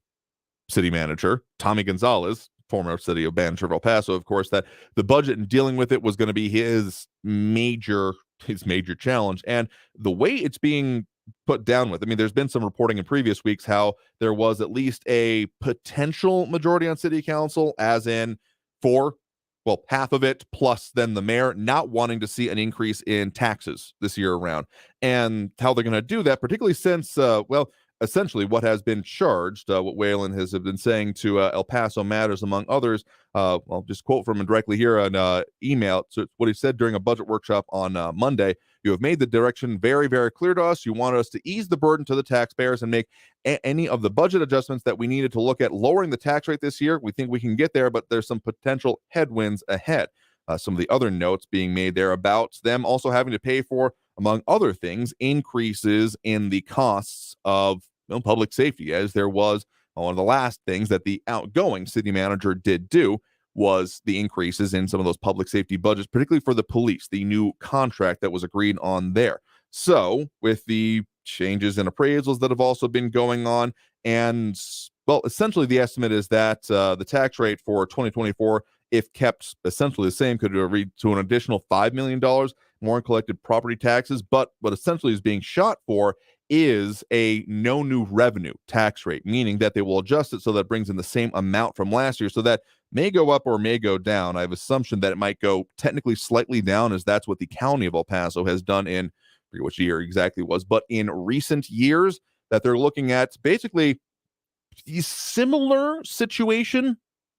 city manager, Tommy Gonzalez, former city manager of El Paso, of course, that the budget and dealing with it was going to be his major challenge. And the way it's being put down with, I mean, there's been some reporting in previous weeks how there was at least a potential majority on city council, as in half of it, plus then the mayor not wanting to see an increase in taxes this year around. And how they're going to do that, particularly since, essentially what has been charged, what Whalen has been saying to El Paso Matters, among others. I'll just quote from him directly here on email. So what he said during a budget workshop on Monday: "You have made the direction very, very clear to us. You want us to ease the burden to the taxpayers and make any of the budget adjustments that we needed to look at lowering the tax rate this year. We think we can get there, but there's some potential headwinds ahead." Some of the other notes being made there about them also having to pay for, among other things, increases in the costs of public safety, as there was one of the last things that the outgoing city manager did do was the increases in some of those public safety budgets, particularly for the police, the new contract that was agreed on there. So with the changes in appraisals that have also been going on, and essentially the estimate is that the tax rate for 2024, if kept essentially the same, could read to an additional $5 million more in collected property taxes. But what essentially is being shot for is a no new revenue tax rate, meaning that they will adjust it so that it brings in the same amount from last year. So that may go up or may go down. I have assumption that it might go technically slightly down, as that's what the county of El Paso has done in, I forget which year exactly it was, but in recent years, that they're looking at basically a similar situation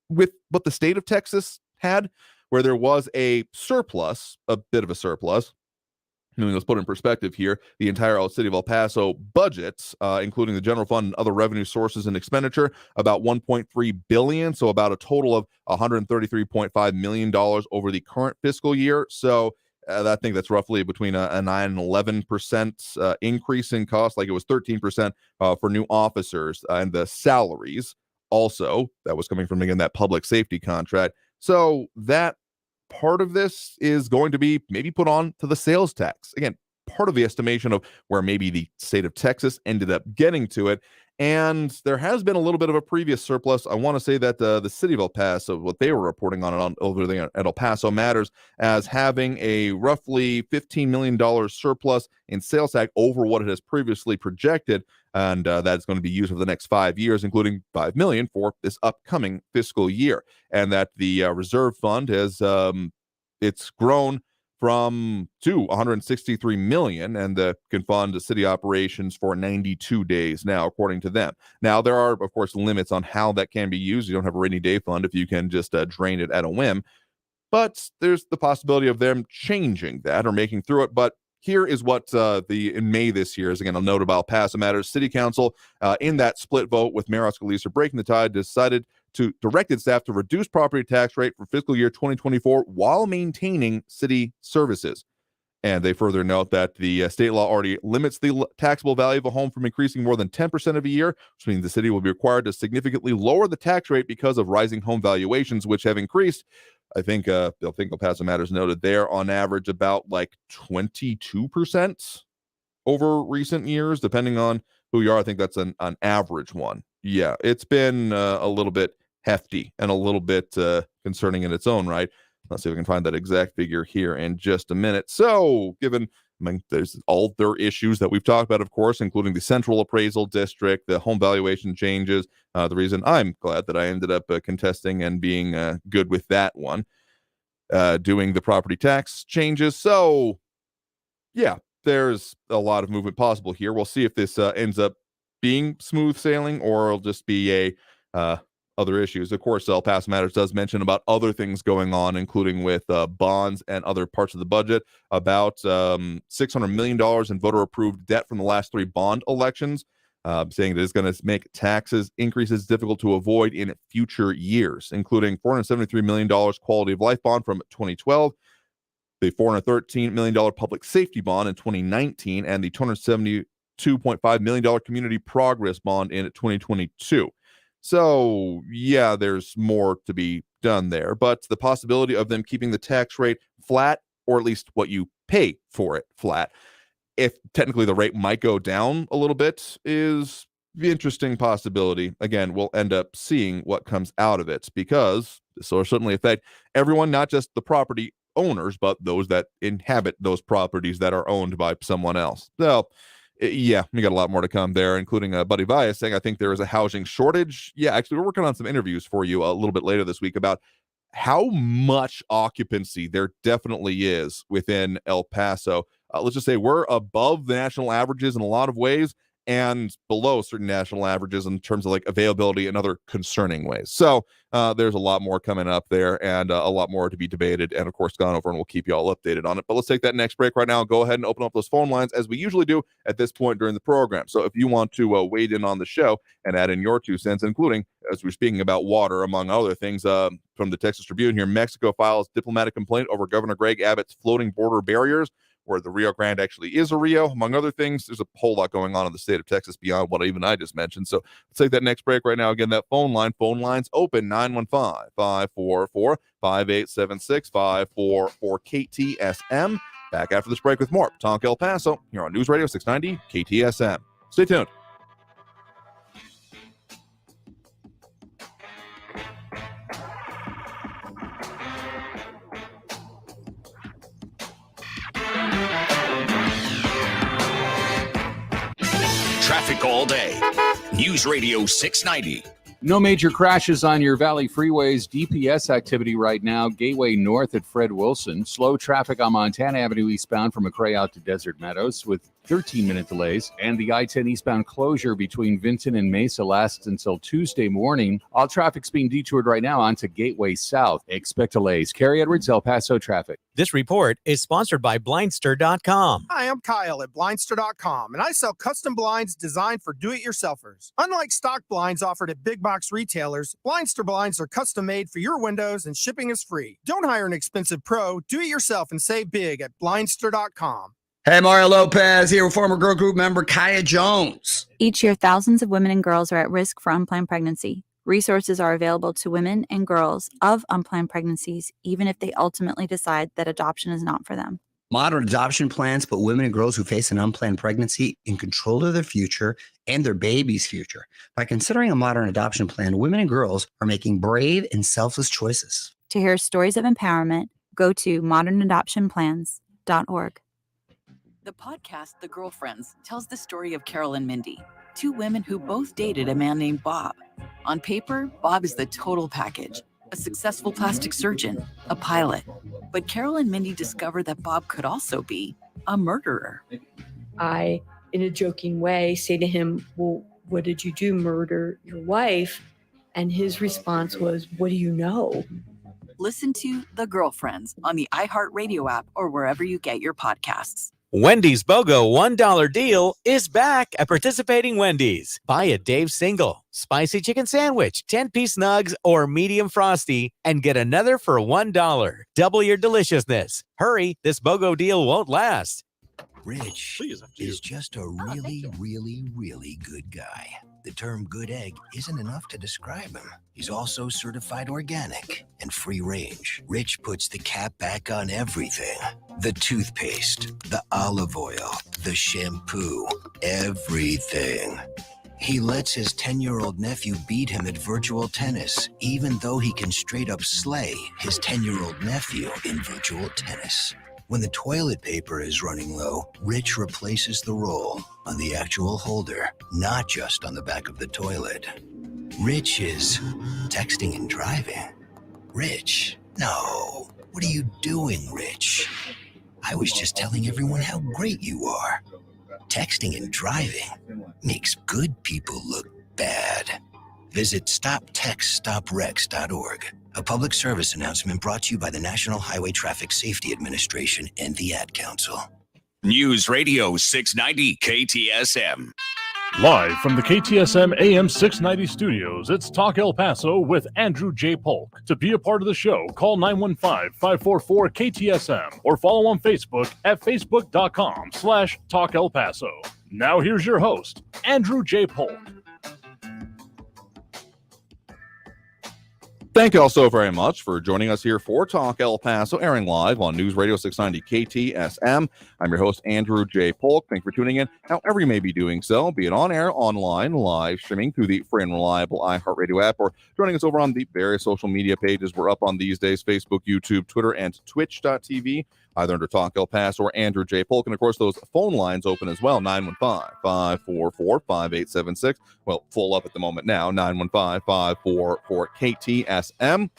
with what the state of Texas had, where there was a surplus, a bit of a surplus, Let's put it in perspective here. The entire City of El Paso budget, including the general fund and other revenue sources and expenditure, about $1.3 billion, so about a total of $133.5 million over the current fiscal year. So I think that's roughly between a 9 and 11% increase in cost, like it was 13% for new officers, and the salaries also, that was coming from, again, that public safety contract. So that part of this is going to be maybe put on to the sales tax. Again, part of the estimation of where maybe the state of Texas ended up getting to it. And there has been a little bit of a previous surplus. I want to say that the city of El Paso, what they were reporting on over there at El Paso Matters, as having a roughly $15 million surplus in sales tax over what it has previously projected. And that's going to be used over the next 5 years, including $5 million for this upcoming fiscal year. And that the reserve fund has it's grown to $163 million, and can fund city operations for 92 days now, according to them. Now, there are, of course, limits on how that can be used. You don't have a rainy day fund if you can just drain it at a whim. But there's the possibility of them changing that or making through it. But here is what in May this year is, again, I'll note about El Paso Matters. City Council, in that split vote with Mayor Oscar Leeser breaking the tie, decided to directed staff to reduce property tax rate for fiscal year 2024 while maintaining city services. And they further note that the state law already limits the taxable value of a home from increasing more than 10% of a year, which means the city will be required to significantly lower the tax rate because of rising home valuations, which have increased. I think El Paso Matters noted there on average about like 22% over recent years, depending on who you are. I think that's an average one. Yeah, it's been a little bit hefty and a little bit concerning in its own right. Let's see if we can find that exact figure here in just a minute. So, there's all their issues that we've talked about, of course, including the central appraisal district, the home valuation changes. The reason I'm glad that I ended up contesting and being good with that one, doing the property tax changes. So, yeah, there's a lot of movement possible here. We'll see if this ends up being smooth sailing or it'll just be a other issues. Of course, El Paso Matters does mention about other things going on, including with bonds and other parts of the budget, about $600 million in voter-approved debt from the last 3 bond elections, saying that it's going to make taxes increases difficult to avoid in future years, including $473 million quality of life bond from 2012, the $413 million public safety bond in 2019, and the $272.5 million community progress bond in 2022. So, yeah, there's more to be done there, but the possibility of them keeping the tax rate flat, or at least what you pay for it flat, if technically the rate might go down a little bit, is the interesting possibility. Again, we'll end up seeing what comes out of it, because this will certainly affect everyone, not just the property owners, but those that inhabit those properties that are owned by someone else. So, yeah, we got a lot more to come there, including Buddy Vaya saying, I think there is a housing shortage. Yeah, actually, we're working on some interviews for you a little bit later this week about how much occupancy there definitely is within El Paso. Let's just say we're above the national averages in a lot of ways and below certain national averages in terms of like availability and other concerning ways. So there's a lot more coming up there and a lot more to be debated and, of course, gone over, and we'll keep you all updated on it. But let's take that next break right now and go ahead and open up those phone lines as we usually do at this point during the program. So if you want to weigh in on the show and add in your 2 cents, including, as we're speaking about water, among other things, from the Texas Tribune here, Mexico files diplomatic complaint over Governor Greg Abbott's floating border barriers, where the Rio Grande actually is a Rio, among other things. There's a whole lot going on in the state of Texas beyond what even I just mentioned. So let's take that next break right now. Again, that phone line's open, 915-544-5876, 544 KTSM. Back after this break with more Talk El Paso here on News Radio 690 KTSM. Stay tuned. Traffic all day. News Radio 690. No major crashes on your Valley freeways. DPS activity right now. Gateway North at Fred Wilson. Slow traffic on Montana Avenue eastbound from McRae out to Desert Meadows, with 13-minute delays, and the I-10 eastbound closure between Vinton and Mesa lasts until Tuesday morning. All traffic's being detoured right now onto Gateway South. Expect delays. Carrie Edwards, El Paso traffic. This report is sponsored by Blindster.com. Hi, I'm Kyle at Blindster.com, and I sell custom blinds designed for do-it-yourselfers. Unlike stock blinds offered at big box retailers, Blindster blinds are custom made for your windows and shipping is free. Don't hire an expensive pro. Do it yourself and save big at Blindster.com. Hey, Mario Lopez here with former girl group member Kaya Jones. Each year, thousands of women and girls are at risk for unplanned pregnancy. Resources are available to women and girls of unplanned pregnancies, even if they ultimately decide that adoption is not for them. Modern adoption plans put women and girls who face an unplanned pregnancy in control of their future and their baby's future. By considering a modern adoption plan, women and girls are making brave and selfless choices. To hear stories of empowerment, go to modernadoptionplans.org. The podcast, The Girlfriends, tells the story of Carol and Mindy, two women who both dated a man named Bob. On paper, Bob is the total package, a successful plastic surgeon, a pilot. But Carol and Mindy discover that Bob could also be a murderer. I, in a joking way, say to him, well, what did you do? Murder your wife? And his response was, what do you know? Listen to The Girlfriends on the iHeartRadio app or wherever you get your podcasts. Wendy's BOGO $1 deal is back at participating Wendy's. Buy a Dave single, spicy chicken sandwich, 10-piece nugs, or medium frosty, and get another for $1. Double your deliciousness. Hurry, this BOGO deal won't last. Rich is just a really, really good guy. The term good egg isn't enough to describe him. He's also certified organic and free range. Rich puts the cap back on everything. The toothpaste, the olive oil, the shampoo, everything. He lets his 10-year-old nephew beat him at virtual tennis, even though he can straight up slay his 10-year-old nephew in virtual tennis. When the toilet paper is running low, Rich replaces the roll on the actual holder, not just on the back of the toilet. Rich is texting and driving. Rich, no. What are you doing, Rich? I was just telling everyone how great you are. Texting and driving makes good people look bad. Visit StopTextStopWrecks.org. A public service announcement brought to you by the National Highway Traffic Safety Administration and the Ad Council. News Radio 690 KTSM. Live from the KTSM AM 690 studios, it's Talk El Paso with Andrew J. Polk. To be a part of the show, call 915-544-KTSM or follow on Facebook at facebook.com/Talk El Paso. Now here's your host, Andrew J. Polk. Thank you all so very much for joining us here for Talk El Paso, airing live on News Radio 690 KTSM. I'm your host, Andrew J. Polk. Thanks for tuning in, however you may be doing so, be it on air, online, live streaming through the free and reliable iHeartRadio app, or joining us over on the various social media pages we're up on these days: Facebook, YouTube, Twitter, and Twitch.tv, either under Talk El Paso or Andrew J. Polk. And of course, those phone lines open as well, 915-544-5876. Well, full up at the moment now, 915-544-KTSM. A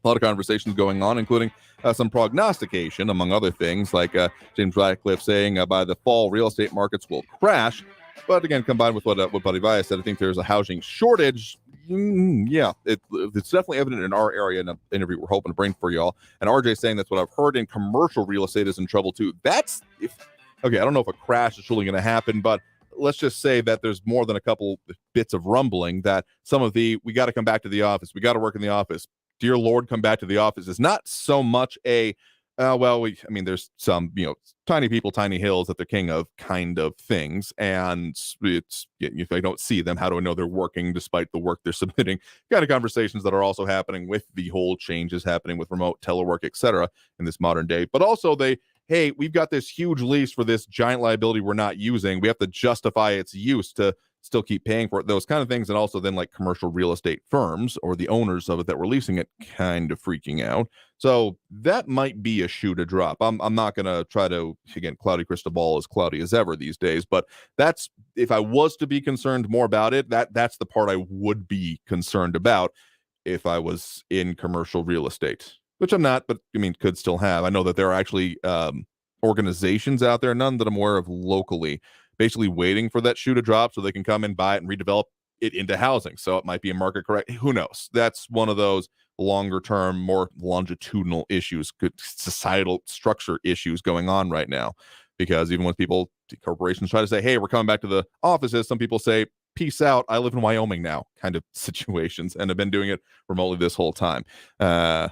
lot of conversations going on, including some prognostication, among other things, like James Radcliffe saying by the fall, real estate markets will crash. But again, combined with what Buddy Vaya said, I think there's a housing shortage. Yeah, it's definitely evident in our area in an interview we're hoping to bring for y'all. And RJ saying that's what I've heard in commercial real estate is in trouble too. Okay, I don't know if a crash is truly going to happen, but let's just say that there's more than a couple bits of rumbling that some of we got to come back to the office. We got to work in the office. Dear Lord, come back to the office is not so much there's some, tiny people, tiny hills that they're king of kind of things. And it's, if I don't see them, how do I know they're working despite the work they're submitting? Kind of conversations that are also happening with the whole changes happening with remote telework, etc. in this modern day. But also hey, we've got this huge lease for this giant liability we're not using. We have to justify its use to still keep paying for it, those kind of things. And also then like commercial real estate firms or the owners of it that were leasing it kind of freaking out. So that might be a shoe to drop. I'm not going to try to, again, cloudy crystal ball, as cloudy as ever these days, but that's, if I was to be concerned more about it, that's the part I would be concerned about if I was in commercial real estate, which I'm not, but could still have. I know that there are actually organizations out there, none that I'm aware of locally, basically waiting for that shoe to drop so they can come and buy it and redevelop it into housing. So it might be a market correct. Who knows? That's one of those longer term, more longitudinal issues, good societal structure issues going on right now. Because even when people, corporations try to say, hey, we're coming back to the offices, some people say, peace out, I live in Wyoming now, kind of situations, and have been doing it remotely this whole time. I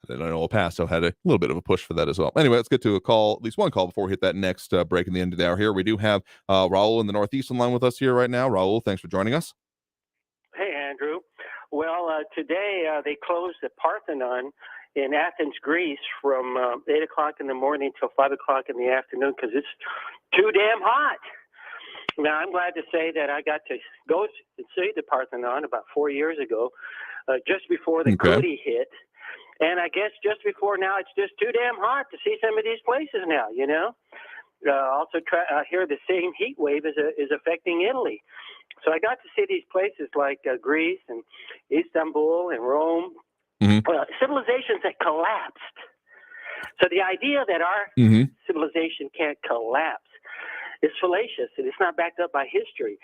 know El Paso had a little bit of a push for that as well. Anyway, let's get to a call, at least one call before we hit that next break in the end of the hour here. We do have Raul in the Northeastern line with us here right now. Raul, thanks for joining us. Hey, Andrew. Well, today they closed the Parthenon in Athens, Greece from 8 o'clock in the morning till 5 o'clock in the afternoon because it's too damn hot. Now, I'm glad to say that I got to go and see the Parthenon about 4 years ago, just before the Cody hit. And I guess just before now, it's just too damn hot to see some of these places now, you know. Also, here the same heat wave is affecting Italy. So I got to see these places like Greece and Istanbul and Rome, civilizations that collapsed. So the idea that our civilization can't collapse is fallacious, and it's not backed up by history.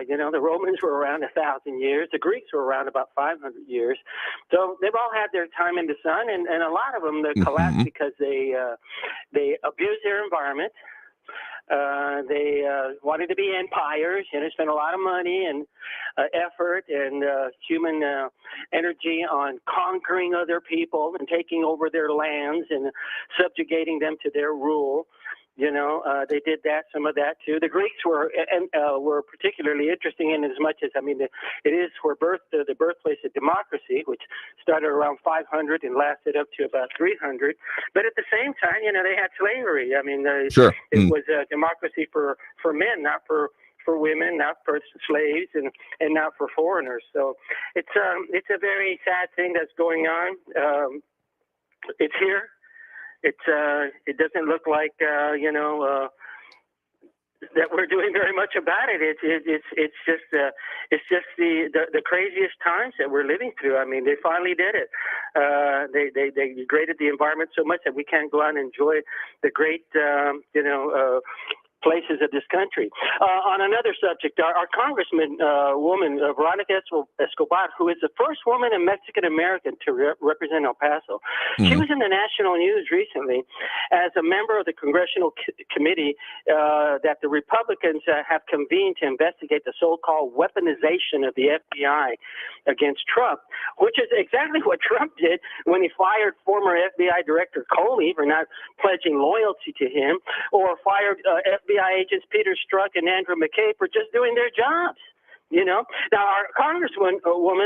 You know, the Romans were around 1,000 years. The Greeks were around about 500 years. So they've all had their time in the sun, and a lot of them they collapsed because they abused their environment. They wanted to be empires, you know, spent a lot of money and effort and human energy on conquering other people and taking over their lands and subjugating them to their rule. You know, they did that, some of that too. The Greeks were particularly interesting in as much as, I mean, it is the birthplace of democracy, which started around 500 and lasted up to about 300. But at the same time, you know, they had slavery. I mean, it was a democracy for men, not for women, not for slaves, and not for foreigners. So it's a very sad thing that's going on. It's here. It doesn't look like you know that we're doing very much about it. It's just the craziest times that we're living through. I mean, they finally did it. They degraded the environment so much that we can't go out and enjoy the great places of this country. On another subject, our Congressman woman, Veronica Escobar, who is the first woman and Mexican-American to represent El Paso. She was in the national news recently as a member of the Congressional Committee that the Republicans have convened to investigate the so-called weaponization of the FBI against Trump, which is exactly what Trump did when he fired former FBI Director Comey for not pledging loyalty to him, or fired FBI agents Peter Strzok and Andrew McCabe for just doing their jobs. You know, now our Congresswoman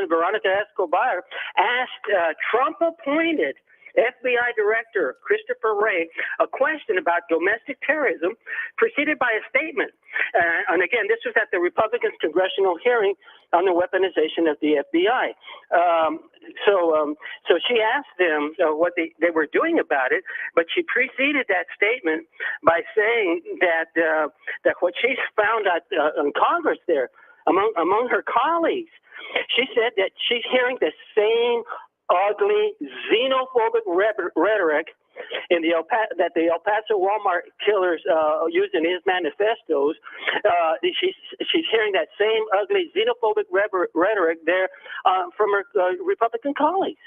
Veronica Escobar asked Trump-appointed FBI Director Christopher Wray a question about domestic terrorism, preceded by a statement. And again, this was at the Republicans' congressional hearing on the weaponization of the FBI. So she asked them what they were doing about it, but she preceded that statement by saying that what she found out in Congress there among her colleagues, she said that she's hearing the same ugly xenophobic rhetoric in that the El Paso Walmart killers used in his manifestos. She's hearing that same ugly xenophobic rhetoric there from her Republican colleagues.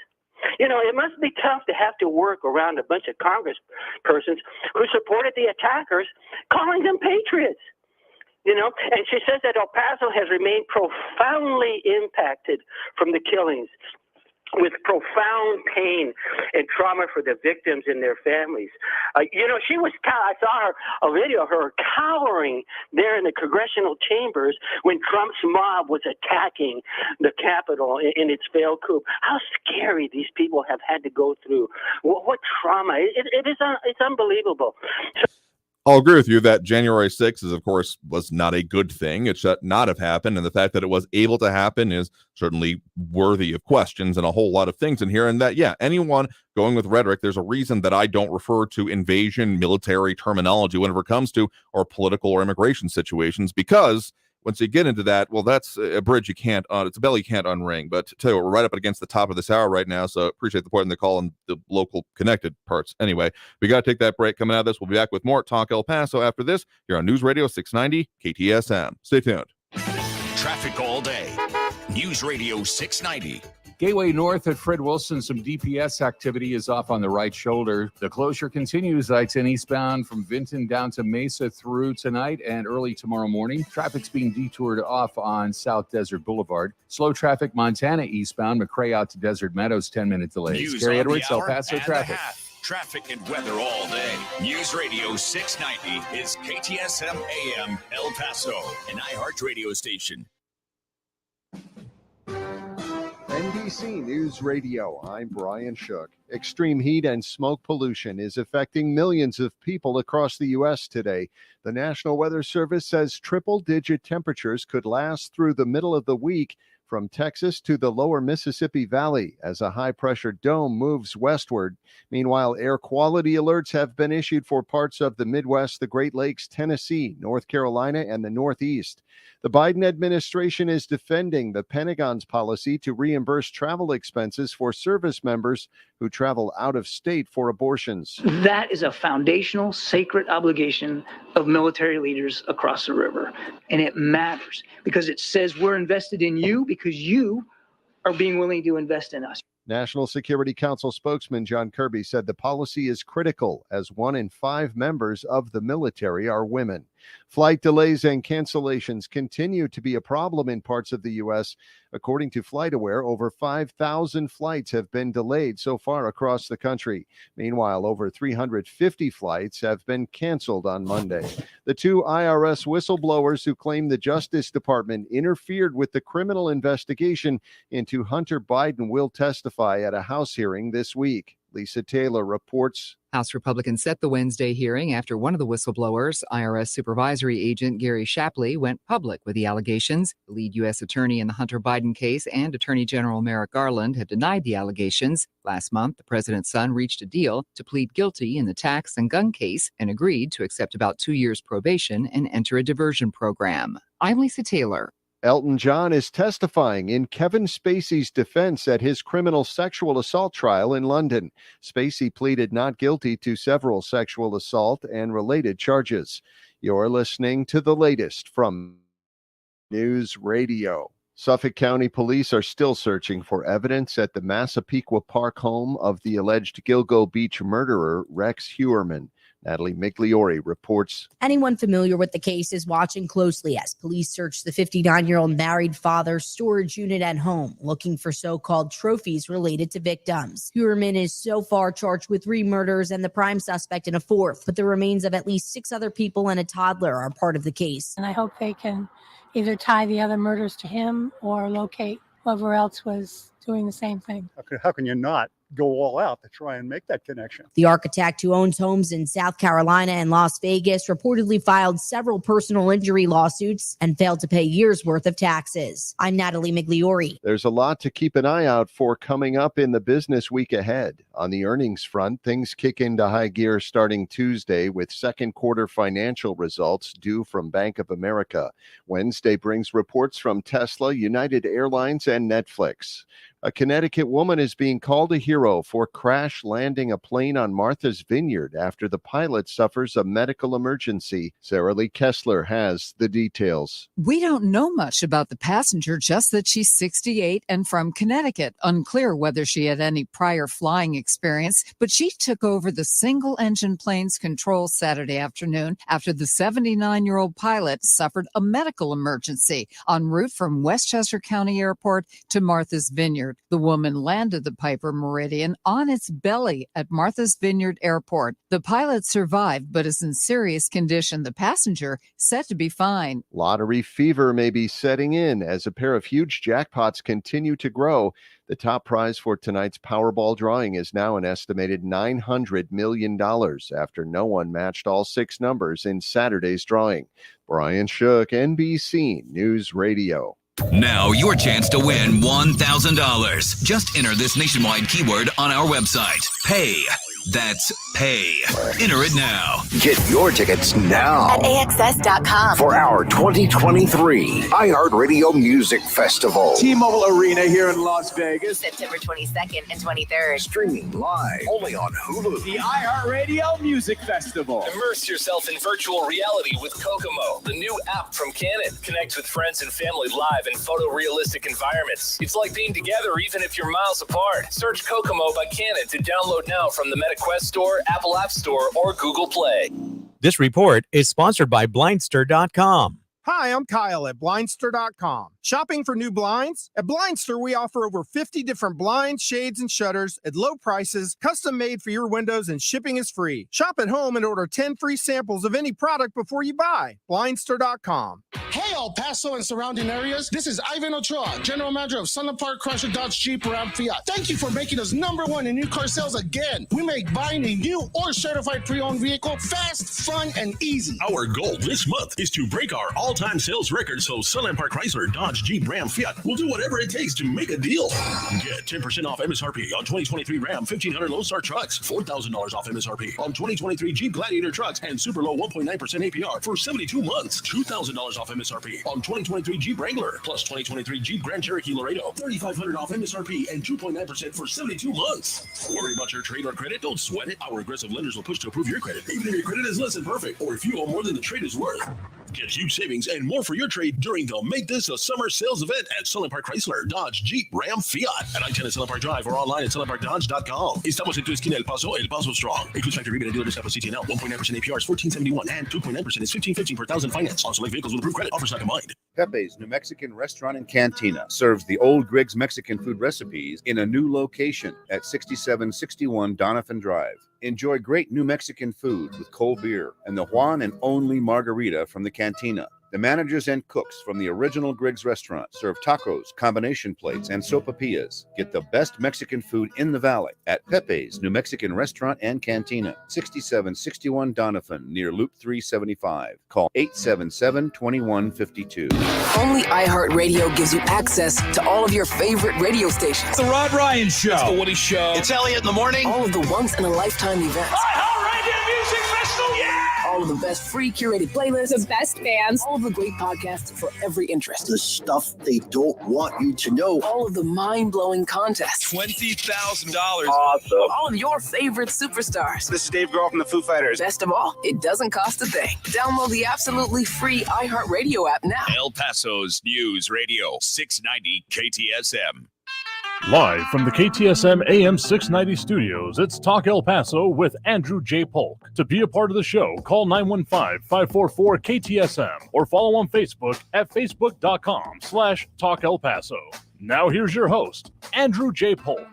You know, it must be tough to have to work around a bunch of congresspersons who supported the attackers, calling them patriots. You know, and she says that El Paso has remained profoundly impacted from the killings, with profound pain and trauma for the victims and their families. You know, I saw a video of her cowering there in the congressional chambers when Trump's mob was attacking the Capitol in its failed coup. How scary these people have had to go through. What trauma. It's unbelievable. I'll agree with you that January 6th is, of course, was not a good thing. It should not have happened. And the fact that it was able to happen is certainly worthy of questions and a whole lot of things in here. And that, yeah, anyone going with rhetoric, there's a reason that I don't refer to invasion military terminology whenever it comes to our political or immigration situations, because once you get into that, well, that's a bridge you can't, it's a bell you can't unring. But tell you what, we're right up against the top of this hour right now, so appreciate the point in the call and the local connected parts. Anyway, we got to take that break. Coming out of this, we'll be back with more Talk El Paso after this here on News Radio 690 KTSM. Stay tuned. Traffic all day. News Radio 690. Gateway North at Fred Wilson, some DPS activity is off on the right shoulder. The closure continues. I-10 eastbound from Vinton down to Mesa through tonight and early tomorrow morning. Traffic's being detoured off on South Desert Boulevard. Slow traffic Montana eastbound, McRae out to Desert Meadows, 10-minute delays. News Gary on the Edwards, El hour Paso and traffic. a half. Traffic and weather all day. News Radio 690 is KTSM AM El Paso, an iHeart radio station. NBC News Radio, I'm Brian Shook. Extreme heat and smoke pollution is affecting millions of people across the U.S. today. The National Weather Service says triple-digit temperatures could last through the middle of the week from Texas to the lower Mississippi Valley as a high-pressure dome moves westward. Meanwhile, air quality alerts have been issued for parts of the Midwest, the Great Lakes, Tennessee, North Carolina, and the Northeast. The Biden administration is defending the Pentagon's policy to reimburse travel expenses for service members who travel out of state for abortions. That is a foundational, sacred obligation of military leaders across the river. And it matters because it says we're invested in you because you are being willing to invest in us. National Security Council spokesman John Kirby said the policy is critical as 1 in 5 members of the military are women. Flight delays and cancellations continue to be a problem in parts of the U.S. According to FlightAware, over 5,000 flights have been delayed so far across the country. Meanwhile, over 350 flights have been canceled on Monday. The 2 IRS whistleblowers who claim the Justice Department interfered with the criminal investigation into Hunter Biden will testify at a House hearing this week. Lisa Taylor reports. House Republicans set the Wednesday hearing after one of the whistleblowers, IRS supervisory agent Gary Shapley, went public with the allegations. The lead U.S. attorney in the Hunter Biden case and Attorney General Merrick Garland have denied the allegations. Last month, the president's son reached a deal to plead guilty in the tax and gun case and agreed to accept about 2 years probation and enter a diversion program. I'm Lisa Taylor. Elton John is testifying in Kevin Spacey's defense at his criminal sexual assault trial in London. Spacey pleaded not guilty to several sexual assault and related charges. You're listening to the latest from News Radio. Suffolk County Police are still searching for evidence at the Massapequa Park home of the alleged Gilgo Beach murderer, Rex Heuermann. Natalie Migliori reports. Anyone familiar with the case is watching closely as police search the 59-year-old married father's storage unit at home, looking for so-called trophies related to victims. Heuermann is so far charged with 3 murders and the prime suspect in a 4th, but the remains of at least 6 other people and a toddler are part of the case. And I hope they can either tie the other murders to him or locate whoever else was doing the same thing. How can you not go all out to try and make that connection? The architect who owns homes in South Carolina and Las Vegas reportedly filed several personal injury lawsuits and failed to pay years' worth of taxes. I'm Natalie Migliori. There's a lot to keep an eye out for coming up in the business week ahead. On the earnings front, things kick into high gear starting Tuesday with second quarter financial results due from Bank of America. Wednesday brings reports from Tesla, United Airlines, and Netflix. A Connecticut woman is being called a hero for crash landing a plane on Martha's Vineyard after the pilot suffers a medical emergency. Sarah Lee Kessler has the details. We don't know much about the passenger, just that she's 68 and from Connecticut. Unclear whether she had any prior flying experience, but she took over the single-engine plane's control Saturday afternoon after the 79-year-old pilot suffered a medical emergency en route from Westchester County Airport to Martha's Vineyard. The woman landed the Piper Meridian on its belly at Martha's Vineyard Airport. The pilot survived, but is in serious condition. The passenger said to be fine. Lottery fever may be setting in as a pair of huge jackpots continue to grow. The top prize for tonight's Powerball drawing is now an estimated $900 million after no one matched all 6 numbers in Saturday's drawing. Brian Shook, NBC News Radio. Now your chance to win $1,000. Just enter this nationwide keyword on our website. Pay. That's pay. Enter it now. Get your tickets now at AXS.com for our 2023 iHeartRadio Music Festival. T-Mobile Arena here in Las Vegas. September 22nd and 23rd. Streaming live only on Hulu. The iHeartRadio Music Festival. Immerse yourself in virtual reality with Kokomo, the new app from Canon. Connect with friends and family live in photorealistic environments. It's like being together even if you're miles apart. Search Kokomo by Canon to download now from the Meta Quest Store, Apple App Store, or Google Play. This report is sponsored by Blindster.com. Hi, I'm Kyle at Blindster.com. Shopping for new blinds? At Blindster, we offer over 50 different blinds, shades, and shutters at low prices, custom made for your windows, and shipping is free. Shop at home and order 10 free samples of any product before you buy. Blindster.com. Hey, El Paso and surrounding areas. This is Ivan Ochoa, General Manager of Sunland Park Chrysler Dodge Jeep Ram Fiat. Thank you for making us #1 in new car sales again. We make buying a new or certified pre-owned vehicle fast, fun, and easy. Our goal this month is to break our all-time sales record, so Sunland Park Chrysler Dodge Jeep Ram Fiat will do whatever it takes to make a deal. Get 10% off MSRP on 2023 Ram 1500 Lone Star trucks, $4,000 off MSRP on 2023 Jeep Gladiator trucks, and super low 1.9% APR for 72 months. $2,000 off MSRP on 2023 Jeep Wrangler, plus 2023 Jeep Grand Cherokee Laredo, $3,500 off MSRP and 2.9% for 72 months. Worry about your trade or credit? Don't sweat it. Our aggressive lenders will push to approve your credit, even if your credit is less than perfect or if you owe more than the trade is worth. Get huge savings and more for your trade during the Make This a Summer sales event at Sunland Park Chrysler Dodge Jeep Ram Fiat at I-10 at Sunland Park Drive or online at sunlandparkdodge.com. Estamos en tu esquina El Paso Strong. Includes factory rebate and dealer discount for CTNL. 1.9% APR is $14.71 and 2.9% is $15.15 per thousand finance on select vehicles with approved credit. Offers not combined. Pepe's New Mexican Restaurant and Cantina serves the old Griggs Mexican food recipes in a new location at 6761 Donovan Drive. Enjoy great New Mexican food with cold beer and the one and only margarita from the cantina. The managers and cooks from the original Griggs restaurant serve tacos, combination plates, and sopapillas. Get the best Mexican food in the valley at Pepe's New Mexican Restaurant and Cantina, 6761 Donovan, near Loop 375. Call 877-2152. Only iHeartRadio gives you access to all of your favorite radio stations. The Rod Ryan Show. It's the Woody Show. It's Elliot in the morning. All of the once-in-a-lifetime events. iHeartRadio Music Festival, yeah! All of the best free curated playlists. The best bands. All of the great podcasts for every interest. The stuff they don't want you to know. All of the mind-blowing contests. $20,000. Awesome. All of your favorite superstars. This is Dave Grohl from the Foo Fighters. Best of all, it doesn't cost a thing. Download the absolutely free iHeartRadio app now. El Paso's News Radio 690 KTSM. Live from the KTSM AM 690 studios, it's Talk El Paso with Andrew J. Polk. To be a part of the show, call 915-544-KTSM or follow on Facebook at facebook.com/Talk El Paso. Now here's your host, Andrew J. Polk.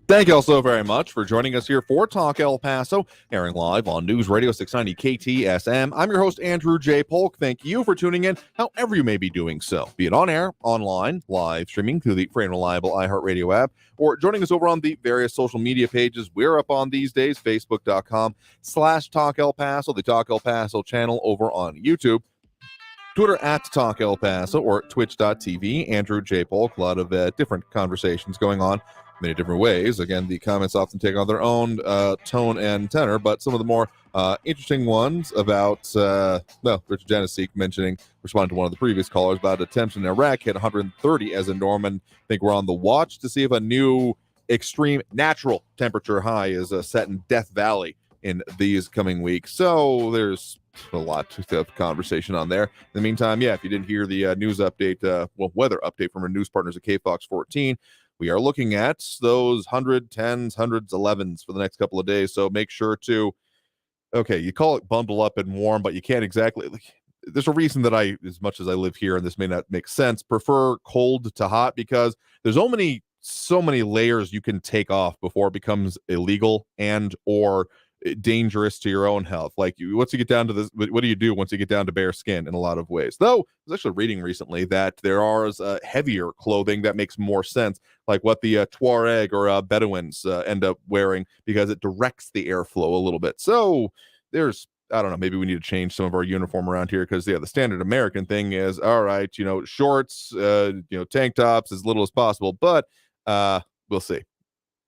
Thank you all so very much for joining us here for Talk El Paso, airing live on News Radio 690 KTSM. I'm your host, Andrew J. Polk. Thank you for tuning in, however you may be doing so, be it on air, online, live streaming through the free and reliable iHeartRadio app, or joining us over on the various social media pages we're up on these days, facebook.com/Talk El Paso, the Talk El Paso channel over on YouTube, Twitter at Talk El Paso, or twitch.tv, Andrew J. Polk. A lot of different conversations going on many different ways. Again, the comments often take on their own tone and tenor, but some of the more interesting ones about, Richard Janicek responding to one of the previous callers about attempts in Iraq, hit 130 as in Norman. I think we're on the watch to see if a new extreme natural temperature high is set in Death Valley in these coming weeks. So there's a lot of conversation on there. In the meantime, if you didn't hear the news update, weather update from our news partners at KFOX 14, we are looking at those 110s, 100s, 11s for the next couple of days. So make sure to, you call it bundle up and warm, but you can't exactly. There's a reason that I, as much as I live here, and this may not make sense, prefer cold to hot, because there's so many layers you can take off before it becomes illegal and or dangerous to your own health. Like, once you get down to this, what do you do once you get down to bare skin in a lot of ways? Though I was actually reading recently that there are heavier clothing that makes more sense, like what the Tuareg or Bedouins end up wearing, because it directs the airflow a little bit. So there's, I don't know, maybe we need to change some of our uniform around here, because the standard American thing is, all right, shorts, tank tops as little as possible, but we'll see.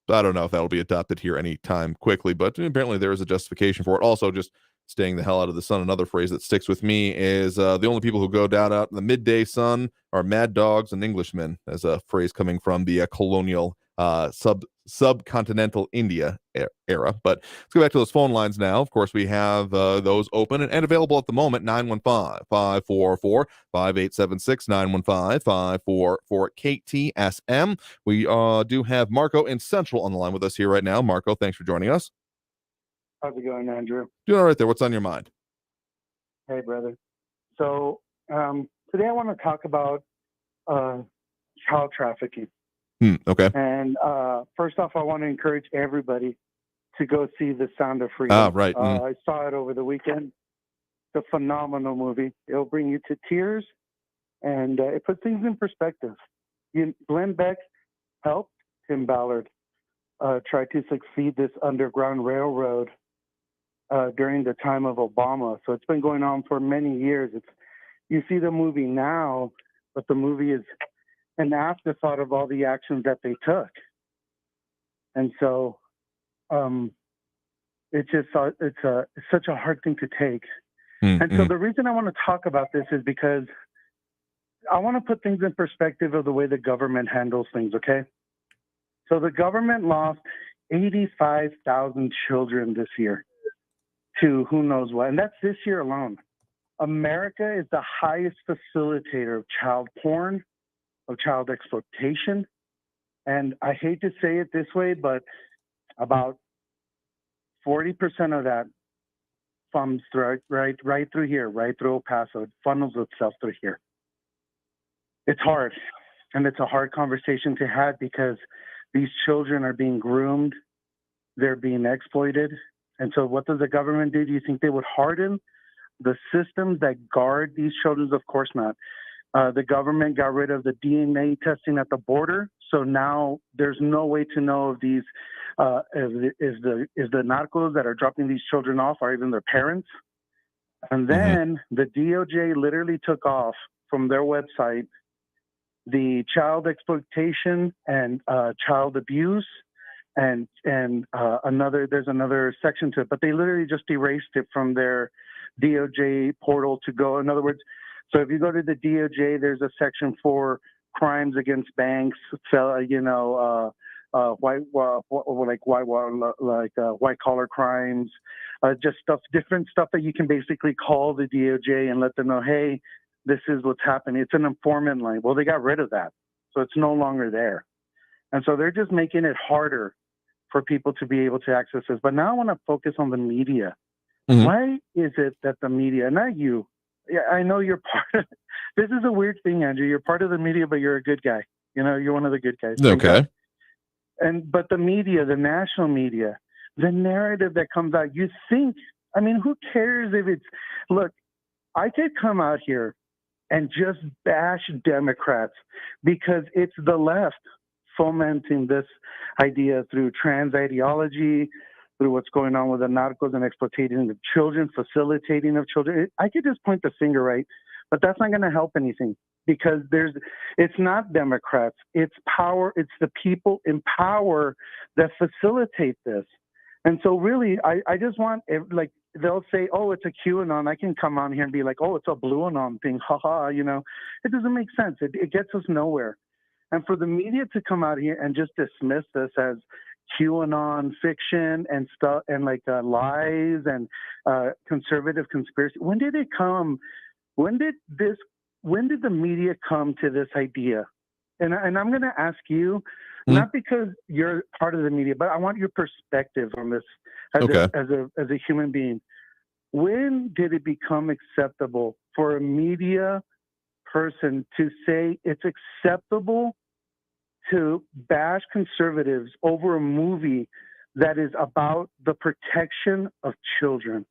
I don't know if that'll be adopted here anytime quickly, but apparently there is a justification for it. Also, just staying the hell out of the sun. Another phrase that sticks with me is the only people who go down out in the midday sun are mad dogs and Englishmen, as a phrase coming from the colonial subcontinental India era. But let's go back to those phone lines now. Of course, we have those open and available at the moment. 915-544-5876, 915-544-KTSM. We do have Marco in Central on the line with us here right now. Marco, thanks for joining us. How's it going, Andrew? Doing all right there. What's on your mind? Hey, brother. So today I want to talk about child trafficking. Okay. And first off, I want to encourage everybody to go see The Sound of Freedom. Ah, right. I saw it over the weekend. It's a phenomenal movie. It'll bring you to tears, and it puts things in perspective. Glenn Beck helped Tim Ballard try to succeed this Underground Railroad during the time of Obama. So it's been going on for many years. You see the movie now, but the movie is an afterthought of all the actions that they took. And so it's such a hard thing to take. And so the reason I want to talk about this is because I want to put things in perspective of the way the government handles things, okay? So the government lost 85,000 children this year to who knows what. And that's this year alone. America is the highest facilitator of child porn, of child exploitation. And I hate to say it this way, but about 40% of that comes through, right through here, right through El Paso. It funnels itself through here. It's hard. And it's a hard conversation to have because these children are being groomed. They're being exploited. And so what does the government do? Do you think they would harden the systems that guard these children? Of course not. The government got rid of the DNA testing at the border. So now there's no way to know if these, is the narcos that are dropping these children off are even their parents. And then the DOJ literally took off from their website the child exploitation and child abuse and there's another section to it, but they literally just erased it from their DOJ portal to go. In other words, so if you go to the DOJ, there's a section for crimes against banks, white collar crimes, just different stuff that you can basically call the DOJ and let them know, hey, this is what's happening. It's an informant line. Well, they got rid of that, so it's no longer there. And so they're just making it harder for people to be able to access this. But now I want to focus on the media. Why is it that the media, not you, yeah, I know you're part of, this is a weird thing, Andrew. You're part of the media, but you're a good guy. You know, you're one of the good guys. Okay. But the media, the national media, the narrative that comes out, you think, I mean, who cares if it's, look, I could come out here and just bash Democrats because it's the left fomenting this idea through trans ideology, through what's going on with the narcos and exploiting of children, facilitating of children. I could just point the finger, right? But that's not going to help anything because it's not Democrats. It's power. It's the people in power that facilitate this. And so really, I just want, like, they'll say, oh, it's a QAnon. I can come on here and be like, oh, it's a Blue Anon thing. Ha, you know. It doesn't make sense. It gets us nowhere. And for the media to come out here and just dismiss this as QAnon fiction and stuff and like lies and conservative conspiracy. When did it come? When did the media come to this idea? And I'm going to ask you, not because you're part of the media, but I want your perspective on this as a human being. When did it become acceptable for a media person to say it's acceptable to bash conservatives over a movie that is about the protection of children?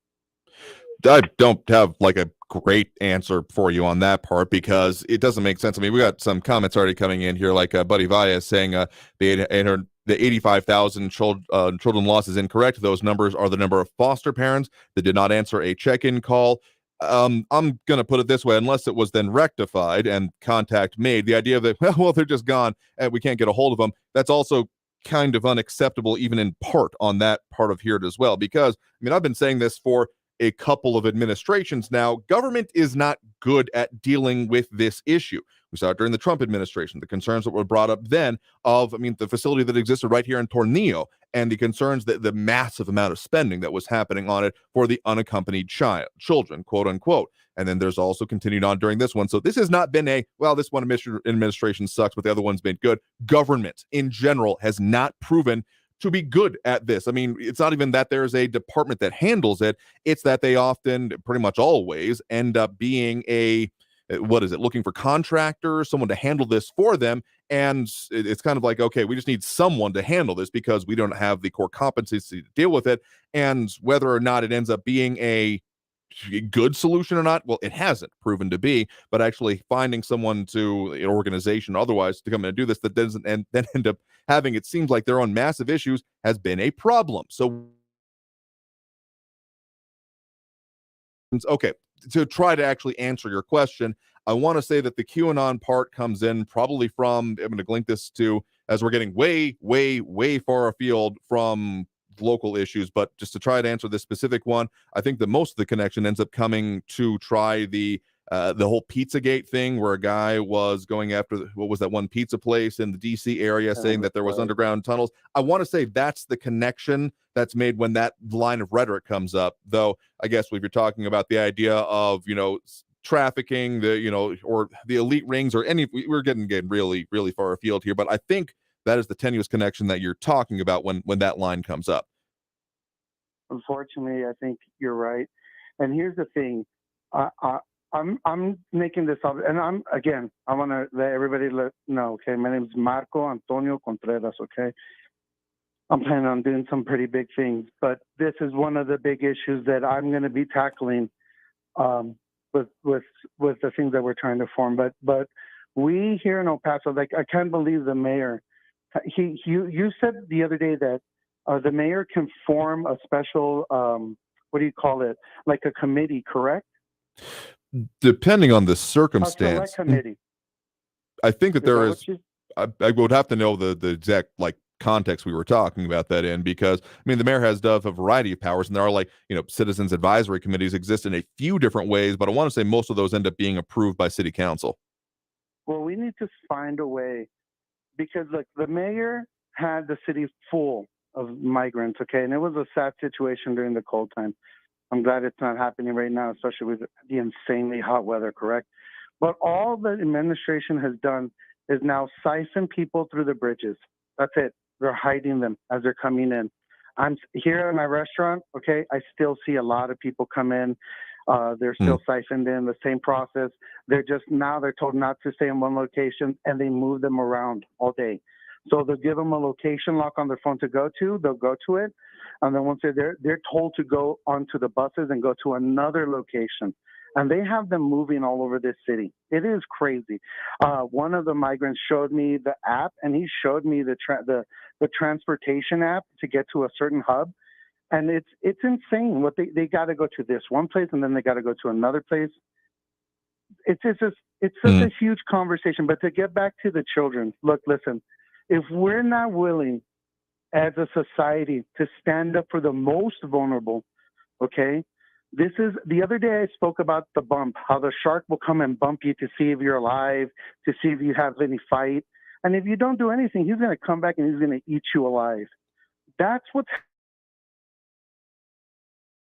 I don't have like a great answer for you on that part because it doesn't make sense. I mean, we got some comments already coming in here, like Buddy Vaya saying the 85,000 children lost is incorrect. Those numbers are the number of foster parents that did not answer a check-in call. I'm going to put it this way, unless it was then rectified and contact made, the idea that, well, they're just gone and we can't get a hold of them. That's also kind of unacceptable, even in part on that part of here as well. Because, I mean, I've been saying this for a couple of administrations now. Government is not good at dealing with this issue. We saw it during the Trump administration, the concerns that were brought up then of, I mean, the facility that existed right here in Tornillo, and the concerns that the massive amount of spending that was happening on it for the unaccompanied children, quote unquote. And then there's also continued on during this one. So this has not been a, well, this one administration sucks, but the other one's been good. Government in general has not proven to be good at this. I mean, it's not even that there's a department that handles it. It's that they often, pretty much always, end up being a, what is it, looking for contractors, someone to handle this for them. And it's kind of like, okay, we just need someone to handle this because we don't have the core competency to deal with it. And whether or not it ends up being a good solution or not, well, it hasn't proven to be. But actually finding someone to an organization otherwise to come in and do this that doesn't and then end up having, it seems like, their own massive issues has been a problem. So okay, to try to actually answer your question, I want to say that the QAnon part comes in probably from, I'm going to link this to, as we're getting way far afield from local issues, but just to try to answer this specific one, I think that most of the connection ends up coming to try the whole Pizzagate thing, where a guy was going after, what was that one pizza place in the DC area, saying that there was underground tunnels. I want to say that's the connection that's made when that line of rhetoric comes up. Though I guess if you're talking about the idea of, trafficking, or the elite rings, or any, we're getting really far afield here, but I think that is the tenuous connection that you're talking about when that line comes up. Unfortunately, I think you're right. And here's the thing. I'm making this up, and I want to let everybody know, okay? My name is Marco Antonio Contreras, okay? I'm planning on doing some pretty big things, but this is one of the big issues that I'm going to be tackling with the things that we're trying to form. But we here in El Paso, like, I can't believe the mayor. You said the other day that the mayor can form a special, what do you call it? Like a committee, correct? Depending on the circumstance. A select committee. I think that there is, I would have to know the exact, like, context we were talking about that in, because I mean, the mayor has a variety of powers, and there are, like, citizens advisory committees exist in a few different ways, but I want to say most of those end up being approved by city council. Well, we need to find a way, because look, the mayor had the city full of migrants, okay, and it was a sad situation during the cold time. I'm glad it's not happening right now, especially with the insanely hot weather, correct? But all the administration has done is now siphon people through the bridges. That's it. They're hiding them as they're coming in. I'm here in my restaurant, okay, I still see a lot of people come in. They're still siphoned in, the same process. They're told not to stay in one location, and they move them around all day. So they'll give them a location lock on their phone to go to. They'll go to it. And then once they're there, they're told to go onto the buses and go to another location. And they have them moving all over this city. It is crazy. One of the migrants showed me the app, and he showed me the transportation app to get to a certain hub. And it's insane. What they got to go to this one place, and then they got to go to another place. It's such a huge conversation. But to get back to the children, look, listen, if we're not willing as a society to stand up for the most vulnerable, okay? This is, the other day I spoke about the bump, how the shark will come and bump you to see if you're alive, to see if you have any fight. And if you don't do anything, he's going to come back and he's going to eat you alive. That's what's,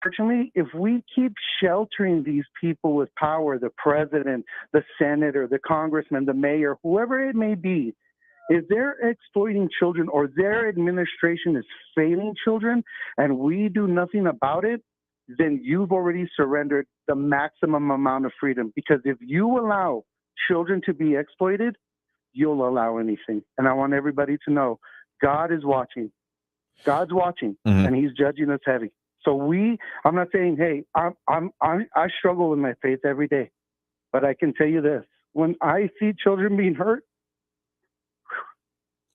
unfortunately, if we keep sheltering these people with power, the president, the senator, the congressman, the mayor, whoever it may be, if they're exploiting children or their administration is failing children and we do nothing about it, then you've already surrendered the maximum amount of freedom. Because if you allow children to be exploited, you'll allow anything. And I want everybody to know God is watching. God's watching, and he's judging us heavy. So I'm not saying, hey, I struggle with my faith every day, but I can tell you this: when I see children being hurt,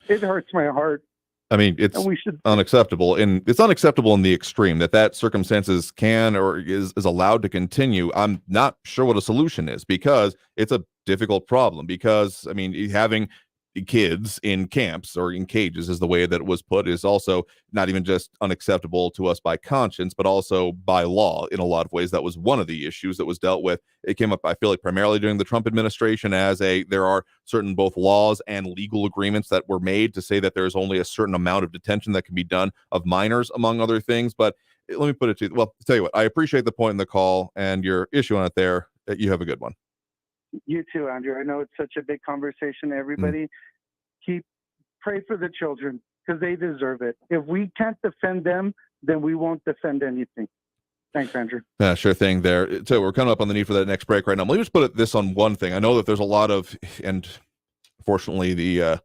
it hurts my heart. I mean, it's unacceptable, and it's unacceptable in the extreme that circumstances can or is allowed to continue. I'm not sure what a solution is, because it's a difficult problem. Because I mean, having kids in camps or in cages, is the way that it was put, is also not even just unacceptable to us by conscience, but also by law in a lot of ways. That was one of the issues that was dealt with. It came up, I feel like, primarily during the Trump administration, as there are certain both laws and legal agreements that were made to say that there's only a certain amount of detention that can be done of minors, among other things. But let me put it to you. Well, tell you what, I appreciate the point in the call and your issue on it there. You have a good one. You too, Andrew. I know it's such a big conversation. Everybody, pray for the children because they deserve it. If we can't defend them, then we won't defend anything. Thanks, Andrew. Yeah, sure thing there. So we're coming up on the need for that next break right now. Let me just put this on one thing. I know that there's a lot of, and fortunately the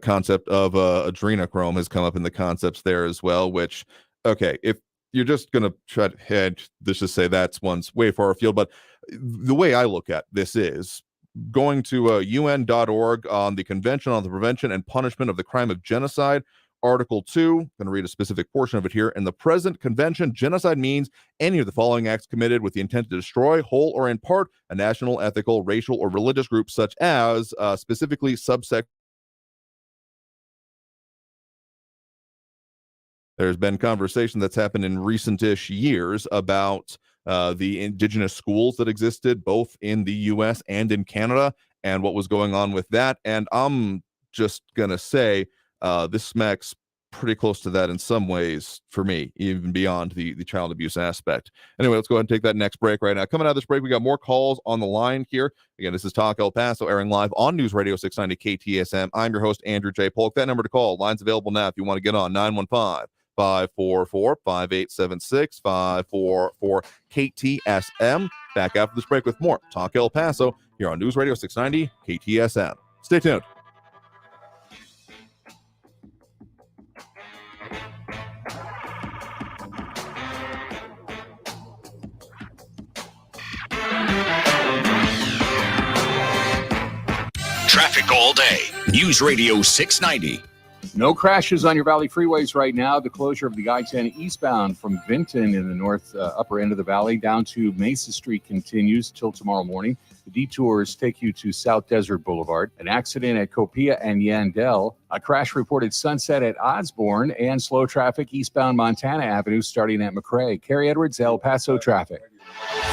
concept of adrenochrome has come up in the concepts there as well, which, okay, if you're just going to try to head, let's just say that's one's way far afield, but the way I look at this is going to UN.org on the Convention on the Prevention and Punishment of the Crime of Genocide, Article 2, I'm going to read a specific portion of it here. In the present convention, genocide means any of the following acts committed with the intent to destroy, whole or in part, a national, ethical, racial, or religious group, such as specifically subsect. There's been conversation that's happened in recent-ish years about the indigenous schools that existed both in the U.S. and in Canada and what was going on with that. And I'm just going to say this smacks pretty close to that in some ways for me, even beyond the child abuse aspect. Anyway, let's go ahead and take that next break right now. Coming out of this break, we got more calls on the line here. Again, this is Talk El Paso, airing live on News Radio 690 KTSM. I'm your host, Andrew J. Polk. That number to call, line's available now if you want to get on, 915-544-5876, 544 KTSM. Back after this break with more Talk El Paso here on News Radio 690 KTSM. Stay tuned. Traffic all day. News Radio 690. No crashes on your Valley freeways right now. The closure of the I-10 eastbound from Vinton in the north upper end of the valley down to Mesa Street continues till tomorrow morning. The detours take you to South Desert Boulevard. An accident at Copia and Yandell. A crash reported Sunset at Osborne, and slow traffic eastbound Montana Avenue starting at McRae. Kerry Edwards, El Paso traffic.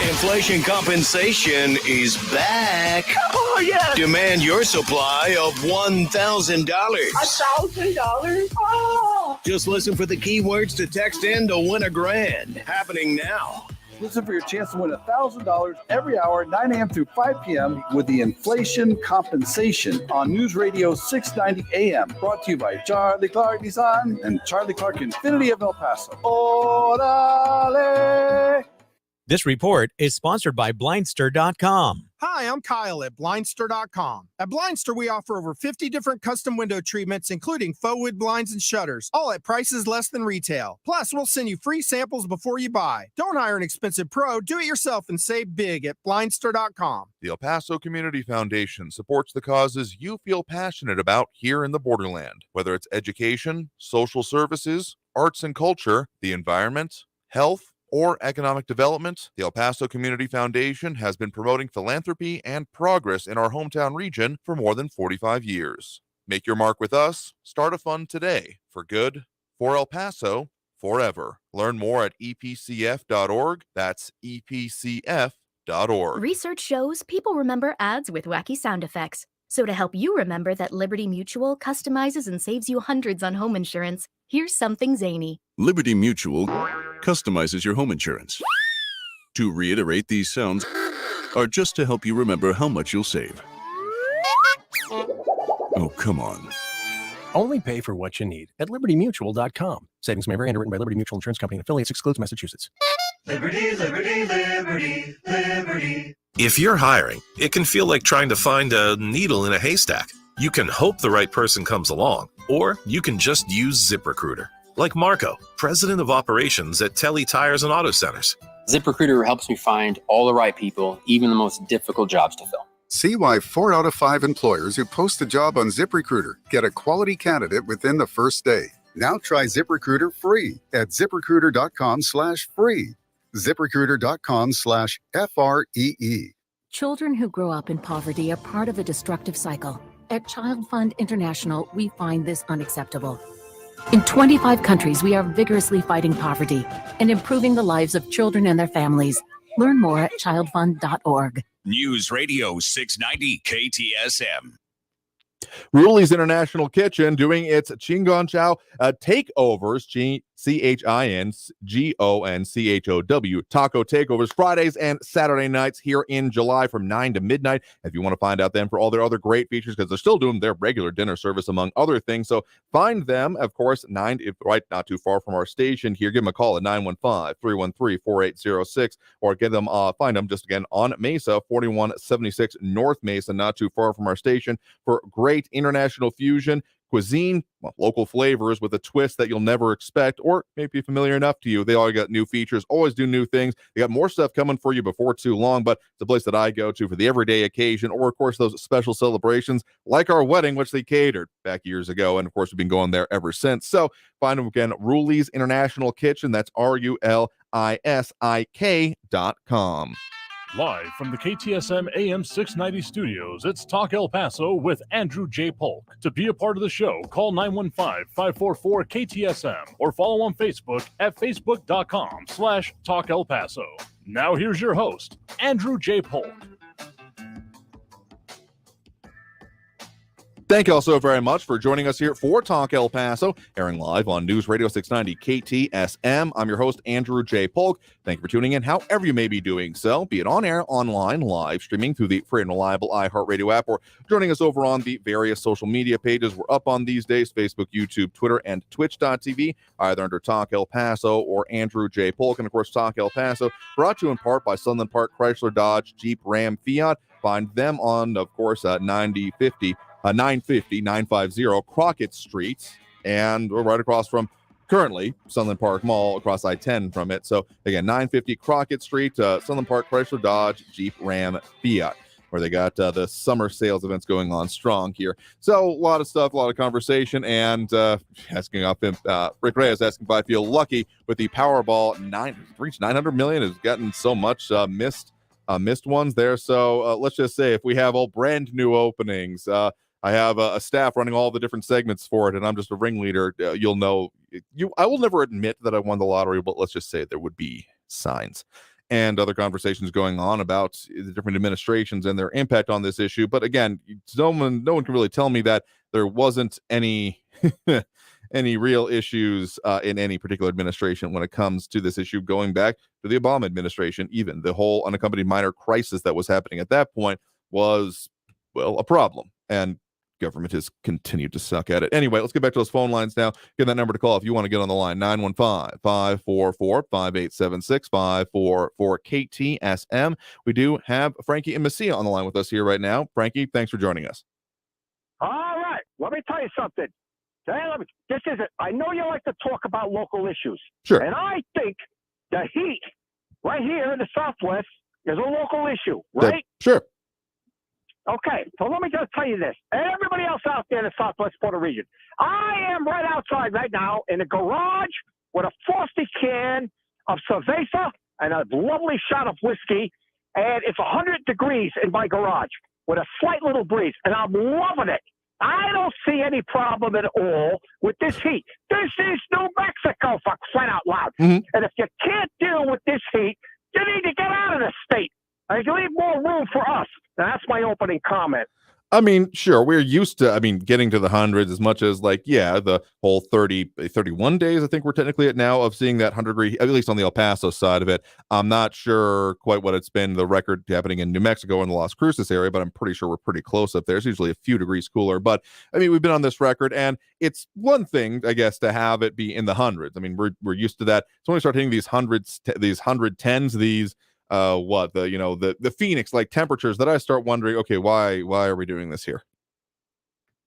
Inflation compensation is back. Oh, yeah. Demand your supply of $1,000. $1,000? Oh. Just listen for the keywords to text in to win $1,000. Happening now. Listen for your chance to win $1,000 every hour, 9 a.m. through 5 p.m. with the inflation compensation on News Radio 690 AM. Brought to you by Charlie Clark Nissan and Charlie Clark Infinity of El Paso. Orale! This report is sponsored by Blindster.com. Hi, I'm Kyle at Blindster.com. At Blindster, we offer over 50 different custom window treatments, including faux wood blinds and shutters, all at prices less than retail. Plus, we'll send you free samples before you buy. Don't hire an expensive pro. Do it yourself and save big at Blindster.com. The El Paso Community Foundation supports the causes you feel passionate about here in the Borderland, whether it's education, social services, arts and culture, the environment, health, or economic development. The El Paso Community Foundation has been promoting philanthropy and progress in our hometown region for more than 45 years. Make your mark with us. Start a fund today for good, for El Paso, forever. Learn more at epcf.org. That's epcf.org. Research shows people remember ads with wacky sound effects. So to help you remember that Liberty Mutual customizes and saves you hundreds on home insurance, here's something zany. Liberty Mutual customizes your home insurance. To reiterate, these sounds are just to help you remember how much you'll save. Oh, come on. Only pay for what you need at libertymutual.com. Savings may vary. Underwritten by Liberty Mutual Insurance Company and affiliates. Excludes Massachusetts. Liberty, liberty, liberty, liberty. If you're hiring, it can feel like trying to find a needle in a haystack. You can hope the right person comes along, or you can just use ZipRecruiter. Like Marco, president of operations at Telly Tires and Auto Centers. ZipRecruiter helps me find all the right people, even the most difficult jobs to fill. See why 4 out of 5 employers who post a job on ZipRecruiter get a quality candidate within the first day. Now try ZipRecruiter free at ZipRecruiter.com/free. ZipRecruiter.com/FREE. Children who grow up in poverty are part of a destructive cycle. At Child Fund International, we find this unacceptable. In 25 countries, we are vigorously fighting poverty and improving the lives of children and their families. Learn more at childfund.org. News Radio 690 KTSM. Ruli's International Kitchen doing its Chingon Chow takeovers, ChinGonChow taco takeovers Fridays and Saturday nights here in July from 9 to midnight. If you want to find out them for all their other great features, because they're still doing their regular dinner service among other things. So find them, of course, not too far from our station here. Give them a call at 915-313-4806 or get them, find them just again on Mesa, 4176 North Mesa, not too far from our station, for great international fusion cuisine, local flavors with a twist that you'll never expect or maybe familiar enough to you. They all got new features, always do new things. They got more stuff coming for you before too long, but it's a place that I go to for the everyday occasion or, of course, those special celebrations like our wedding, which they catered back years ago. And, of course, we've been going there ever since. So find them again, Ruli's International Kitchen. That's RULISIK.com. Live from the KTSM AM 690 studios, it's Talk El Paso with Andrew J. Polk. To be a part of the show, call 915-544-KTSM or follow on Facebook at facebook.com/Talk El Paso. Now here's your host, Andrew J. Polk. Thank you all so very much for joining us here for Talk El Paso, airing live on News Radio 690 KTSM. I'm your host, Andrew J. Polk. Thank you for tuning in, however you may be doing so, be it on air, online, live streaming through the free and reliable iHeartRadio app, or joining us over on the various social media pages we're up on these days, Facebook, YouTube, Twitter, and Twitch.tv, either under Talk El Paso or Andrew J. Polk. And, of course, Talk El Paso, brought to you in part by Sunland Park Chrysler Dodge Jeep Ram Fiat. Find them on, of course, 950 Crockett Street, and we're right across from currently Sunland Park Mall, across I-10 from it. So again, 950 Crockett Street, Sunland Park Chrysler Dodge Jeep Ram Fiat, where they got the summer sales events going on strong here. So a lot of stuff, a lot of conversation, and asking up Rick Reyes asking if I feel lucky with the Powerball reached 900 million, has gotten so much missed ones there. So let's just say if we have all brand new openings, I have a staff running all the different segments for it, and I'm just a ringleader. You'll know. I will never admit that I won the lottery, but let's just say there would be signs and other conversations going on about the different administrations and their impact on this issue. But again, no one can really tell me that there wasn't any any real issues in any particular administration when it comes to this issue, going back to the Obama administration. Even the whole unaccompanied minor crisis that was happening at that point was, well, a problem. And government has continued to suck at it. Anyway, let's get back to those phone lines now. Get that number to call if you want to get on the line. 915-544-5876, 544-KTSM. We do have Frankie and Messia on the line with us here right now. Frankie, thanks for joining us. All right. Let me tell you something. I know you like to talk about local issues. Sure. And I think the heat right here in the Southwest is a local issue, right? Sure. Okay, so let me just tell you this. And everybody else out there in the Southwest Florida region, I am right outside right now in a garage with a frosty can of cerveza and a lovely shot of whiskey, and it's 100 degrees in my garage with a slight little breeze, and I'm loving it. I don't see any problem at all with this heat. This is New Mexico, for crying out loud. Mm-hmm. And if you can't deal with this heat, you need to get out of the state. And you leave more room for us. Now, that's my opening comment. I mean, sure, we're used to, getting to the hundreds as much as, the whole 31 days, I think we're technically at now, of seeing that 100-degree, at least on the El Paso side of it. I'm not sure quite what it's been, the record happening in New Mexico and the Las Cruces area, but I'm pretty sure we're pretty close up there. It's usually a few degrees cooler, but, we've been on this record, and it's one thing, I guess, to have it be in the hundreds. We're used to that. So when we start hitting these hundreds, these 110s, these the Phoenix like temperatures, that I start wondering, okay, why are we doing this here?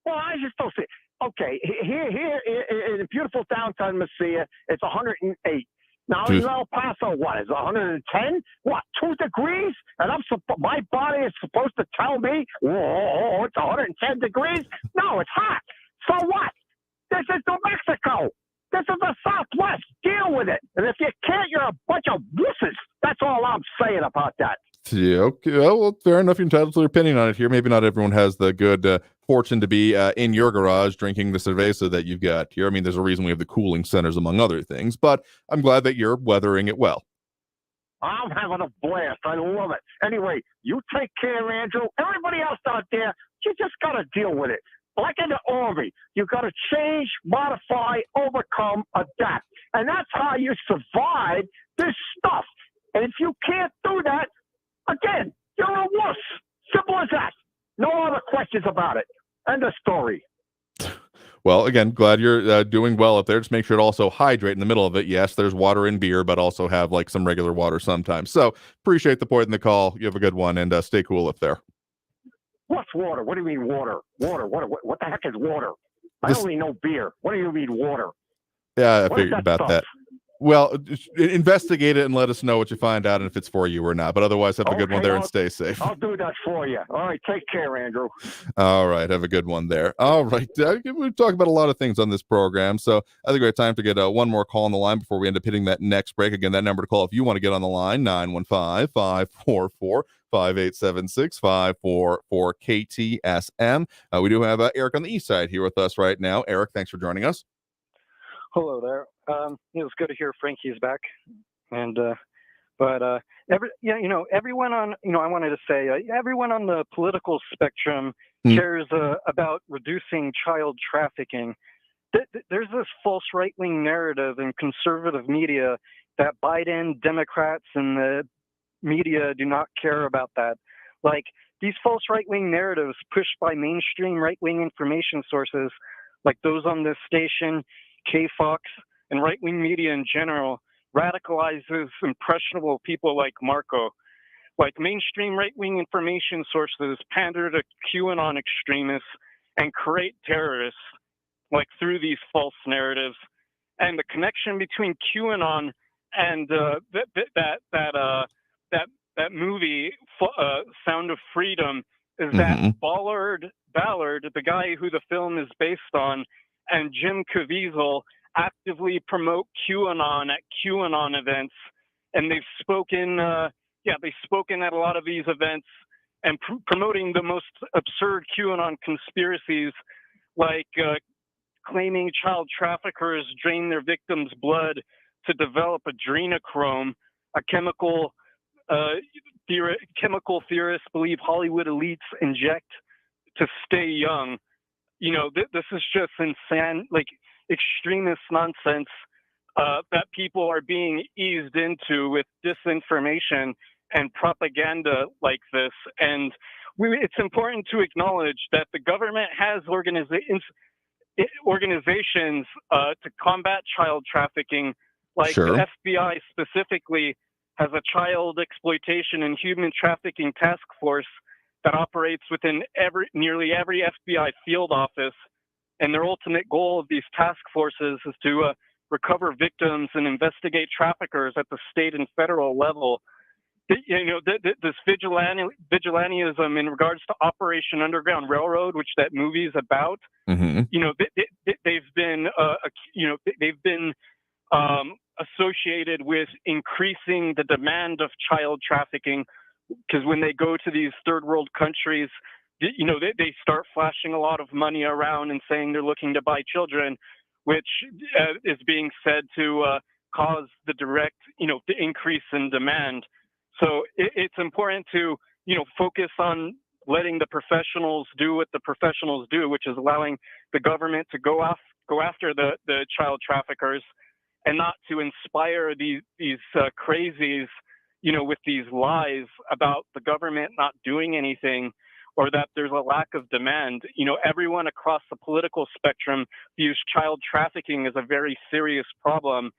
Well, I just don't see. Okay, here in beautiful downtown Mesilla, it's 108. Now in El Paso, what is it, 110? What, 2 degrees? And my body is supposed to tell me, whoa, it's 110 degrees? No, it's hot. So what? This is New Mexico. This is the Southwest. Deal with it. And if you can't, you're a bunch of wusses. That's all I'm saying about that. Yeah, okay. Well, fair enough. You're entitled to your opinion on it here. Maybe not everyone has the good fortune to be in your garage drinking the cerveza that you've got here. I mean, there's a reason we have the cooling centers, among other things, but I'm glad that you're weathering it well. I'm having a blast. I love it. Anyway, you take care, Andrew. Everybody else out there, you just got to deal with it. Like in the Army, you got to change, modify, overcome, adapt. And that's how you survive this stuff. And if you can't do that, again, you're a wuss. Simple as that. No other questions about it. End of story. Well, again, glad you're doing well up there. Just make sure to also hydrate in the middle of it. Yes, there's water in beer, but also have like some regular water sometimes. So appreciate the point in the call. You have a good one, and stay cool up there. What's water? What do you mean water? Water? What the heck is water? I only know beer. What do you mean water? Yeah, I What figured is about stuff? that. Well, investigate it and let us know what you find out and if it's for you or not. But otherwise, have a good one Okay, there and stay safe. I'll do that for you. All right, take care, Andrew. All right, have a good one there. All right, we talk about a lot of things on this program, so I think we have time to get one more call on the line before we end up hitting that next break. Again, that number to call if you want to get on the line, 915-544-5876, 547-644-KTSM. We do have Eric on the east side here with us right now. Eric, thanks for joining us. Hello there. It was good to hear Frankie's back, and everyone on I wanted to say everyone on the political spectrum cares about reducing child trafficking. There's this false right-wing narrative in conservative media that Biden, Democrats, and the media do not care about that. Like these false right-wing narratives pushed by mainstream right-wing information sources, like those on this station, K-Fox, and right-wing media in general, radicalizes impressionable people like Marco. Like mainstream right-wing information sources pander to QAnon extremists and create terrorists, like through these false narratives. And the connection between QAnon and that movie, Sound of Freedom, is that Ballard, the guy who the film is based on, and Jim Caviezel actively promote QAnon at QAnon events, and they've spoken at a lot of these events and promoting the most absurd QAnon conspiracies, like claiming child traffickers drain their victims' blood to develop adrenochrome, a chemical theorists believe Hollywood elites inject to stay young. This is just insane, like extremist nonsense that people are being eased into with disinformation and propaganda like this. And it's important to acknowledge that the government has organizations to combat child trafficking, like the FBI specifically has a child exploitation and human trafficking task force that operates within nearly every FBI field office. And their ultimate goal of these task forces is to recover victims and investigate traffickers at the state and federal level. This vigilantism in regards to Operation Underground Railroad, which that movie is about, they've been associated with increasing the demand of child trafficking, because when they go to these third world countries, they start flashing a lot of money around and saying they're looking to buy children, which is being said to cause the direct, the increase in demand. So it's important to, focus on letting the professionals do what the professionals do, which is allowing the government to go after the child traffickers, and not to inspire these crazies, with these lies about the government not doing anything, or that there's a lack of demand. Everyone across the political spectrum views child trafficking as a very serious problem,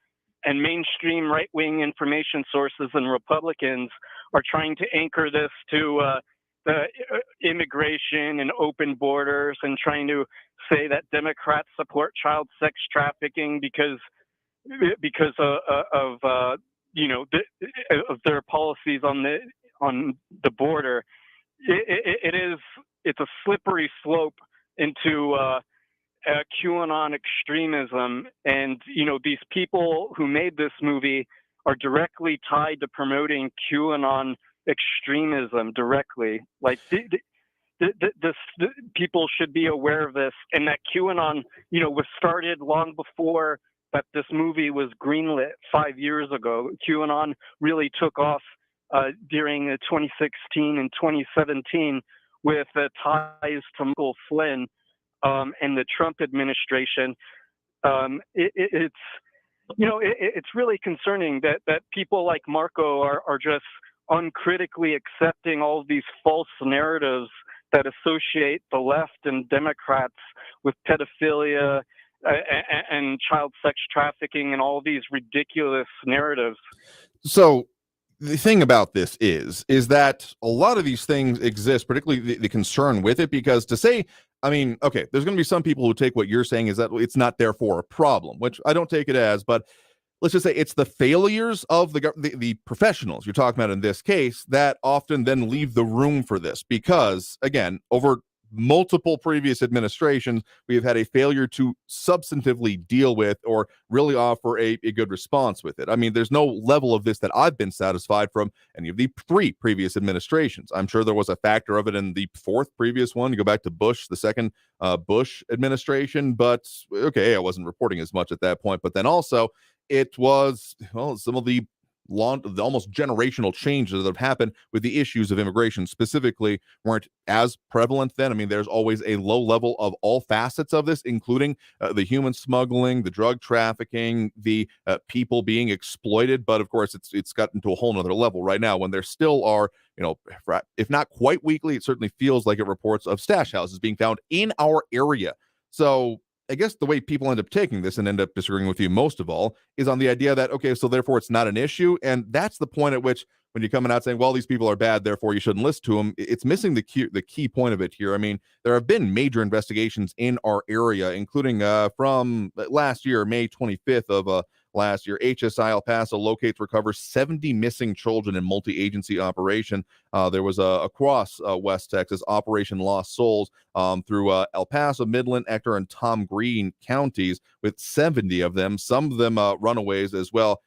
and mainstream right-wing information sources and Republicans are trying to anchor this to the immigration and open borders, and trying to say that Democrats support child sex trafficking because of their policies on the border. It's a slippery slope into QAnon extremism, and these people who made this movie are directly tied to promoting QAnon extremism directly. Like people should be aware of this, and that QAnon, was started long before that this movie was greenlit 5 years ago. QAnon really took off during 2016 and 2017 with ties to Michael Flynn and the Trump administration. It's really concerning that people like Marco are just uncritically accepting all of these false narratives that associate the left and Democrats with pedophilia and child sex trafficking and all these ridiculous narratives. So the thing about this is that a lot of these things exist, particularly the concern with it, because to say, I mean, okay, there's going to be some people who take what you're saying is that it's not therefore a problem, which I don't take it as, but let's just say it's the failures of the professionals you're talking about in this case that often then leave the room for this, because again, over multiple previous administrations, we have had a failure to substantively deal with or really offer a good response with it. I mean, there's no level of this that I've been satisfied from any of the 3 previous administrations. I'm sure there was a factor of it in the 4th previous one. You go back to Bush, the second Bush administration, but okay, I wasn't reporting as much at that point. But then also it was, well, some of the almost generational changes that have happened with the issues of immigration specifically weren't as prevalent then. I mean, there's always a low level of all facets of this, including the human smuggling, the drug trafficking, the people being exploited. But of course, it's gotten to a whole nother level right now when there still are, if not quite weekly, it certainly feels like it reports of stash houses being found in our area. So I guess the way people end up taking this and end up disagreeing with you most of all is on the idea that, okay, so therefore it's not an issue. And that's the point at which when you're coming out saying, well, these people are bad, therefore you shouldn't listen to them, it's missing the key point of it here. I mean, there have been major investigations in our area, including from last year, May 25th of last year. HSI El Paso locates, recovers 70 missing children in multi-agency operation. There was across West Texas, Operation Lost Souls through El Paso, Midland, Ector, and Tom Green counties, with 70 of them, some of them runaways as well,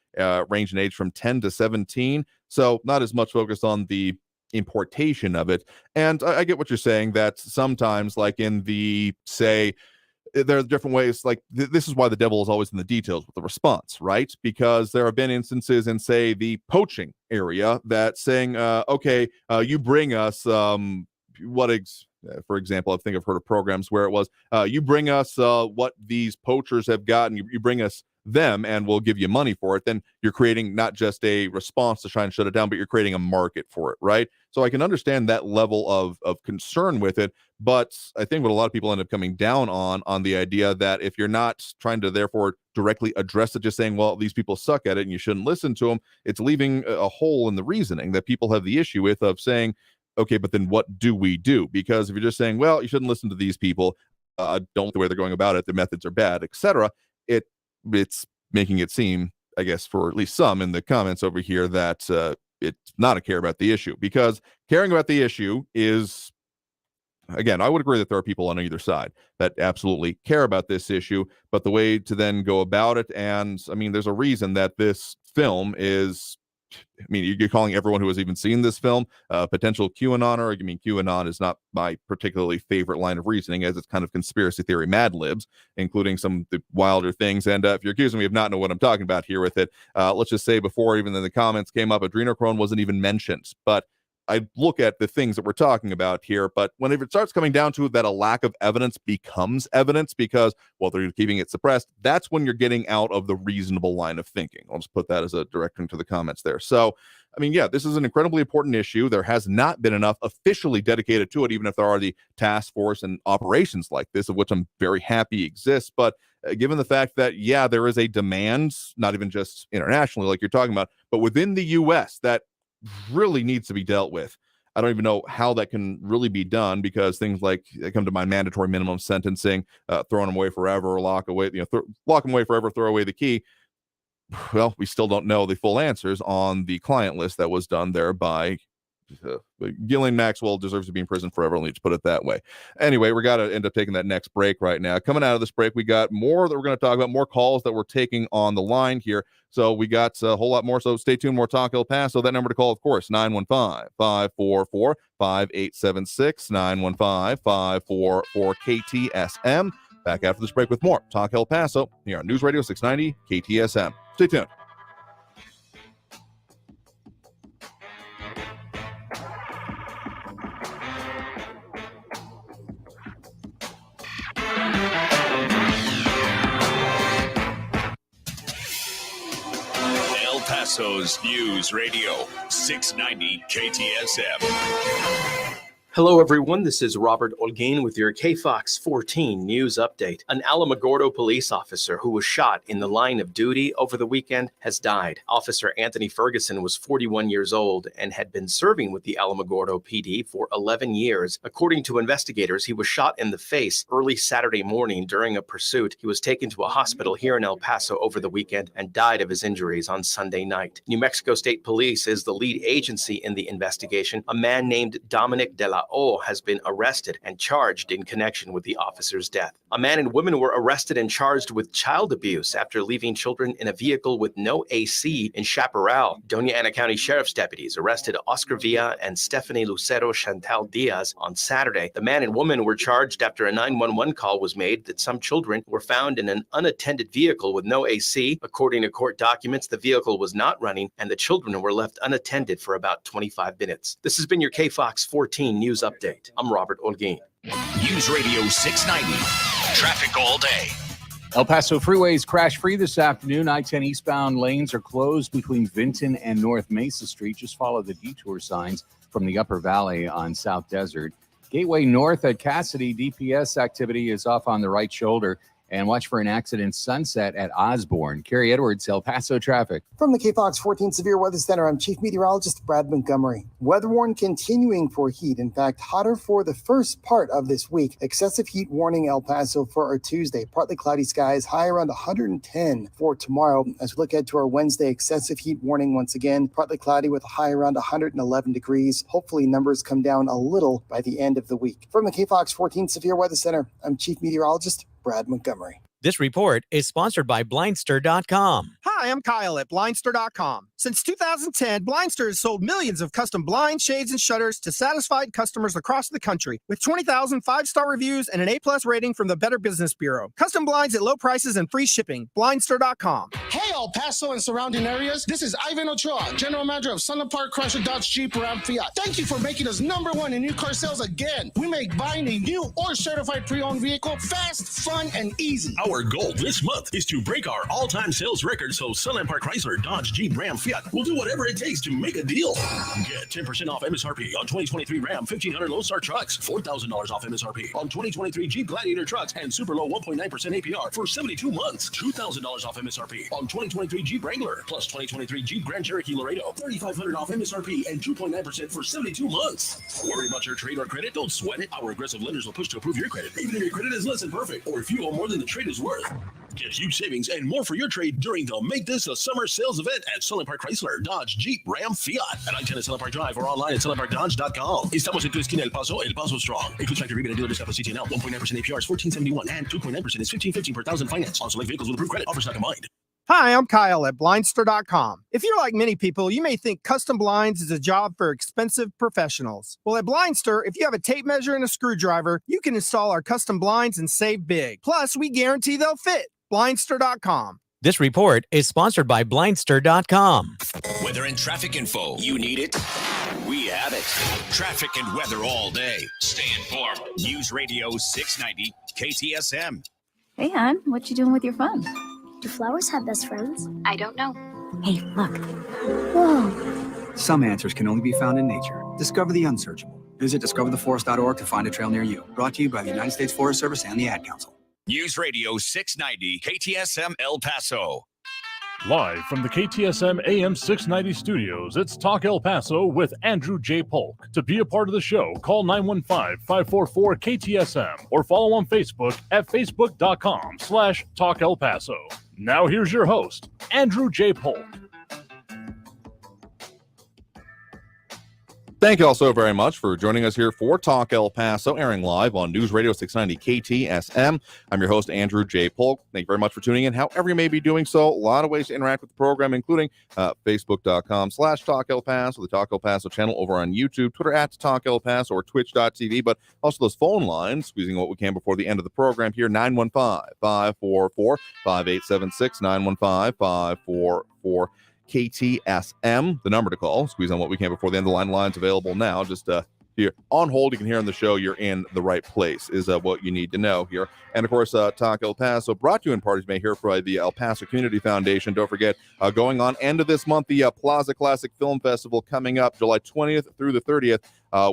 range in age from 10 to 17. So not as much focused on the importation of it. And I get what you're saying, that sometimes, like in the, say, there are different ways, like this is why the devil is always in the details with the response, right? Because there have been instances in, say, the poaching area that saying, okay, you bring us for example, I think I've heard of programs where it was, you bring us what these poachers have gotten, you bring us them and we'll give you money for it. Then you're creating not just a response to try and shut it down, but you're creating a market for it, right? So I can understand that level of concern with it, but I think what a lot of people end up coming down on the idea that if you're not trying to therefore directly address it, just saying, well, these people suck at it and you shouldn't listen to them, it's leaving a hole in the reasoning that people have the issue with, of saying, okay, but then what do we do? Because if you're just saying, well, you shouldn't listen to these people, don't the way they're going about it, the methods are bad, etc., it's making it seem, I guess, for at least some in the comments over here, that it's not a care about the issue, because caring about the issue is, again, I would agree that there are people on either side that absolutely care about this issue, but the way to then go about it, and I mean, there's a reason that this film is, I mean, you're calling everyone who has even seen this film potential QAnoner. I mean, QAnon is not my particularly favorite line of reasoning, as it's kind of conspiracy theory Mad Libs, including some of the wilder things. And if you're accusing me of not knowing what I'm talking about here with it, let's just say before even the comments came up, adrenochrome wasn't even mentioned. But I look at the things that we're talking about here, but whenever it starts coming down to that, a lack of evidence becomes evidence because, well, they're keeping it suppressed. That's when you're getting out of the reasonable line of thinking. I'll just put that as a direction to the comments there. So, I mean, yeah, this is an incredibly important issue. There has not been enough officially dedicated to it, even if there are the task force and operations like this, of which I'm very happy exists. But given the fact that, yeah, there is a demand, not even just internationally, like you're talking about, but within the U.S., that really needs to be dealt with. I don't even know how that can really be done, because things like they come to mind, mandatory minimum sentencing, throwing them away forever, or lock them away forever, throw away the key. Well, we still don't know the full answers on the client list that was done there by Ghislaine Maxwell deserves to be in prison forever. Let's put it that way. Anyway, we got to end up taking that next break right now. Coming out of this break, we got more that we're going to talk about, more calls that we're taking on the line here. So we got a whole lot more. So stay tuned. More Talk El Paso. That number to call, of course, 915-544-5876, 915-544-KTSM. Back after this break with more Talk El Paso here on News Radio 690 KTSM. Stay tuned. El Paso's News Radio 690 KTSM. Hello, everyone. This is Robert Olguin with your KFOX 14 news update. An Alamogordo police officer who was shot in the line of duty over the weekend has died. Officer Anthony Ferguson was 41 years old and had been serving with the Alamogordo PD for 11 years. According to investigators, he was shot in the face early Saturday morning during a pursuit. He was taken to a hospital here in El Paso over the weekend and died of his injuries on Sunday night. New Mexico State Police is the lead agency in the investigation. A man named Dominic de la O has been arrested and charged in connection with the officer's death. A man and woman were arrested and charged with child abuse after leaving children in a vehicle with no AC in Chaparral. Doña Ana County Sheriff's deputies arrested Oscar Villa and Stephanie Lucero Chantal Diaz on Saturday. The man and woman were charged after a 911 call was made that some children were found in an unattended vehicle with no AC. According to court documents, the vehicle was not running and the children were left unattended for about 25 minutes. This has been your KFOX 14 news update. I'm Robert Olguin. News Radio 690. Traffic all day. El Paso freeways crash-free this afternoon. I-10 eastbound lanes are closed between Vinton and North Mesa Street. Just follow the detour signs from the Upper Valley on South Desert. Gateway North at Cassidy, DPS activity is off on the right shoulder. And watch for an accident Sunset at Osborne. Kerry Edwards, El Paso traffic. From the KFOX 14 Severe Weather Center, I'm Chief Meteorologist Brad Montgomery. Weather warning continuing for heat. In fact, hotter for the first part of this week. Excessive heat warning El Paso for our Tuesday. Partly cloudy skies, high around 110 for tomorrow. As we look ahead to our Wednesday, excessive heat warning once again. Partly cloudy with a high around 111 degrees. Hopefully numbers come down a little by the end of the week. From the KFOX 14 Severe Weather Center, I'm Chief Meteorologist Brad Montgomery. This report is sponsored by Blindster.com. Hi, I'm Kyle at Blindster.com. Since 2010, Blindster has sold millions of custom blinds, shades, and shutters to satisfied customers across the country with 20,000 five-star reviews and an A+ rating from the Better Business Bureau. Custom blinds at low prices and free shipping. Blindster.com. Hey, El Paso and surrounding areas. This is Ivan Ochoa, General Manager of Sunland Park Chrysler Dodge Jeep Ram Fiat. Thank you for making us #1 in new car sales again. We make buying a new or certified pre-owned vehicle fast, fun, and easy. Our goal this month is to break our all-time sales record, so Sunland Park Chrysler Dodge Jeep Ram Fiat will do whatever it takes to make a deal. Get 10% off MSRP on 2023 Ram 1500 Lone Star trucks, $4,000 off MSRP on 2023 Jeep Gladiator trucks, and super low 1.9% APR for 72 months. $2,000 off MSRP on 2023 Jeep Wrangler, plus 2023 Jeep Grand Cherokee Laredo, $3,500 off MSRP and 2.9% for 72 months. Worry about your trade or credit? Don't sweat it. Our aggressive lenders will push to approve your credit, even if your credit is less than perfect or if you owe more than the trade is worth. Get huge savings and more for your trade during the Make This a Summer sales event at Sunland Park Chrysler Dodge Jeep Ram Fiat at I-10 at Sunland Park Drive or online at sunlandparkdodge.com. Estamos en tu esquina El Paso Strong. Includes factory rebate and dealer discount for CTNL. 1.9% APR is $1,471 and 2.9% is $1,515 per thousand finance on select vehicles with approved credit. Offers not combined. Hi, I'm Kyle at Blindster.com. If you're like many people, you may think custom blinds is a job for expensive professionals. Well, at Blindster, if you have a tape measure and a screwdriver, you can install our custom blinds and save big. Plus, we guarantee they'll fit. Blindster.com. This report is sponsored by Blindster.com. Weather and traffic info. You need it? We have it. Traffic and weather all day. Stay informed. News Radio 690 KTSM. Hey, hon, what you doing with your phone? Do flowers have best friends? I don't know. Hey, look. Whoa. Some answers can only be found in nature. Discover the unsearchable. Visit discovertheforest.org to find a trail near you. Brought to you by the United States Forest Service and the Ad Council. News Radio 690 KTSM El Paso. Live from the KTSM AM 690 studios, it's Talk El Paso with Andrew J. Polk. To be a part of the show, call 915-544-KTSM or follow on Facebook at facebook.com/Talk El Paso. Now here's your host, Andrew J. Polk. Thank you all so very much for joining us here for Talk El Paso, airing live on News Radio 690 KTSM. I'm your host, Andrew J. Polk. Thank you very much for tuning in, however you may be doing so. A lot of ways to interact with the program, including Facebook.com/Talk El Paso, the Talk El Paso channel over on YouTube, Twitter @Talk El Paso, or Twitch.tv, but also those phone lines, squeezing what we can before the end of the program here, 915-544-5876, 915-544 KTSM, the number to call. Squeeze on what we can before the end of the line. Line's available now. Just here on hold, you can hear on the show you're in the right place is what you need to know here. And of course, Talk El Paso, brought to you in part, as you may hear, by the El Paso Community Foundation. Don't forget, going on end of this month, the Plaza Classic Film Festival coming up July 20th through the 30th,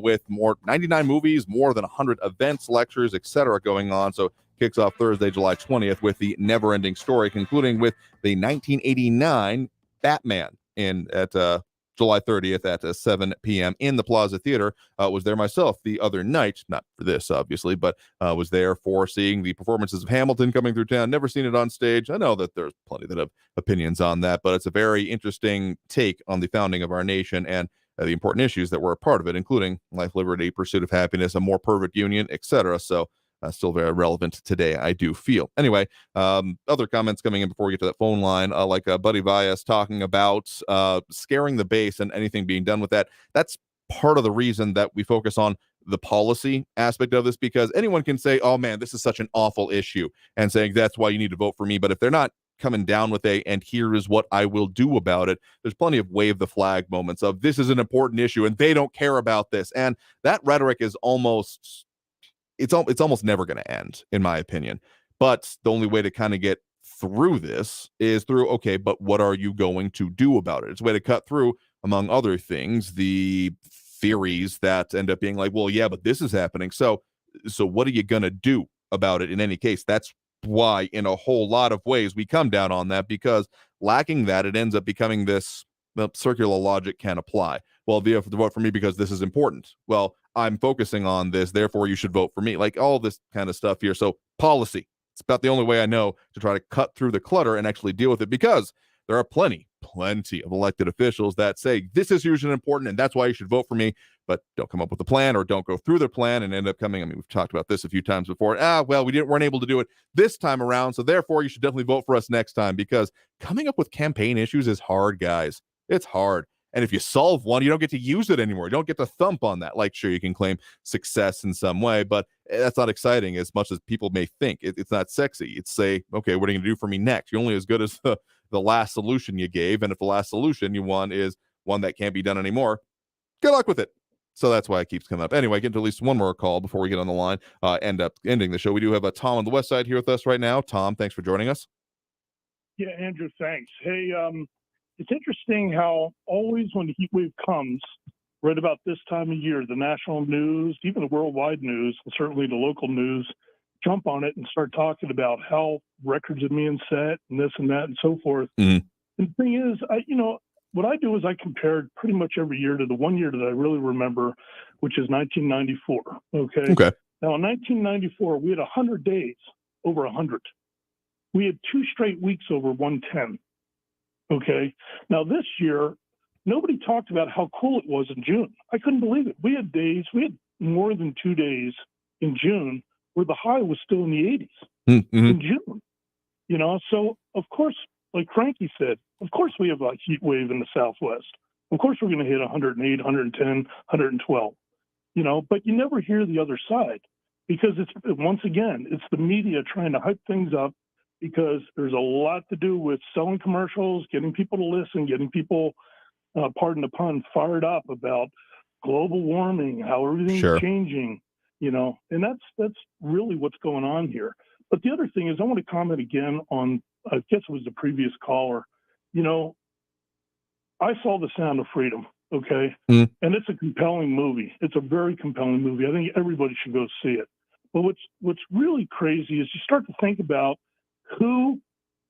with 99 movies, more than 100 events, lectures, etc. going on. So kicks off Thursday, July 20th with the Never Ending Story, concluding with the 1989 Batman at July 30th at 7 p.m. in the Plaza Theater. Was there myself the other night, not for this, obviously, but was there for seeing the performances of Hamilton coming through town. Never seen it on stage. I know that there's plenty that have opinions on that, but it's a very interesting take on the founding of our nation and the important issues that were a part of it, including life, liberty, pursuit of happiness, a more perfect union, etc. So still very relevant today, I do feel. Anyway, other comments coming in before we get to that phone line, like Buddy Vias talking about scaring the base and anything being done with that. That's part of the reason that we focus on the policy aspect of this, because anyone can say, oh man, this is such an awful issue, and saying that's why you need to vote for me. But if they're not coming down with and here is what I will do about it, there's plenty of wave the flag moments of this is an important issue and they don't care about this. And that rhetoric is almost... It's almost never going to end, in my opinion. But the only way to kind of get through this is through, okay, but what are you going to do about it? It's a way to cut through, among other things, the theories that end up being like, well, yeah, but this is happening. So what are you going to do about it in any case? That's why, in a whole lot of ways, we come down on that, because lacking that, it ends up becoming this circular logic can apply. Well, you have to vote for me because this is important. Well, I'm focusing on this, therefore you should vote for me. Like all this kind of stuff here. So policy, it's about the only way I know to try to cut through the clutter and actually deal with it, because there are plenty of elected officials that say this is hugely important and that's why you should vote for me, but don't come up with a plan or don't go through their plan and end up coming. I mean, we've talked about this a few times before. Well, we weren't able to do it this time around, so therefore you should definitely vote for us next time, because coming up with campaign issues is hard, guys. It's hard. And if you solve one, you don't get to use it anymore. You don't get to thump on that. Like, sure, you can claim success in some way, but that's not exciting as much as people may think. It's not sexy. It's say, okay, what are you going to do for me next? You're only as good as the last solution you gave. And if the last solution you want is one that can't be done anymore, good luck with it. So that's why it keeps coming up. Anyway, get to at least one more call before we get on the line, end up ending the show. We do have a Tom on the west side here with us right now. Tom, thanks for joining us. Yeah, Andrew, thanks. Hey, it's interesting how always when the heat wave comes, right about this time of year, the national news, even the worldwide news, and certainly the local news, jump on it and start talking about how records are being set and this and that and so forth. Mm-hmm. And the thing is, what I do is I compared pretty much every year to the one year that I really remember, which is 1994. Okay. Now, in 1994, we had 100 days over 100. We had 2 straight weeks over 110. Okay. Now this year, nobody talked about how cool it was in June. I couldn't believe it. We had more than 2 days in June where the high was still in the 80s in June. So of course, like Frankie said, of course we have a heat wave in the Southwest. Of course we're going to hit 108, 110, 112. But you never hear the other side, because it's the media trying to hype things up, because there's a lot to do with selling commercials, getting people to listen, getting people, pardon the pun, fired up about global warming, how everything's changing, and that's really what's going on here. But the other thing is, I want to comment again on, I guess it was the previous caller. I saw The Sound of Freedom, okay? And it's a compelling movie. It's a very compelling movie. I think everybody should go see it. But what's really crazy is you start to think about who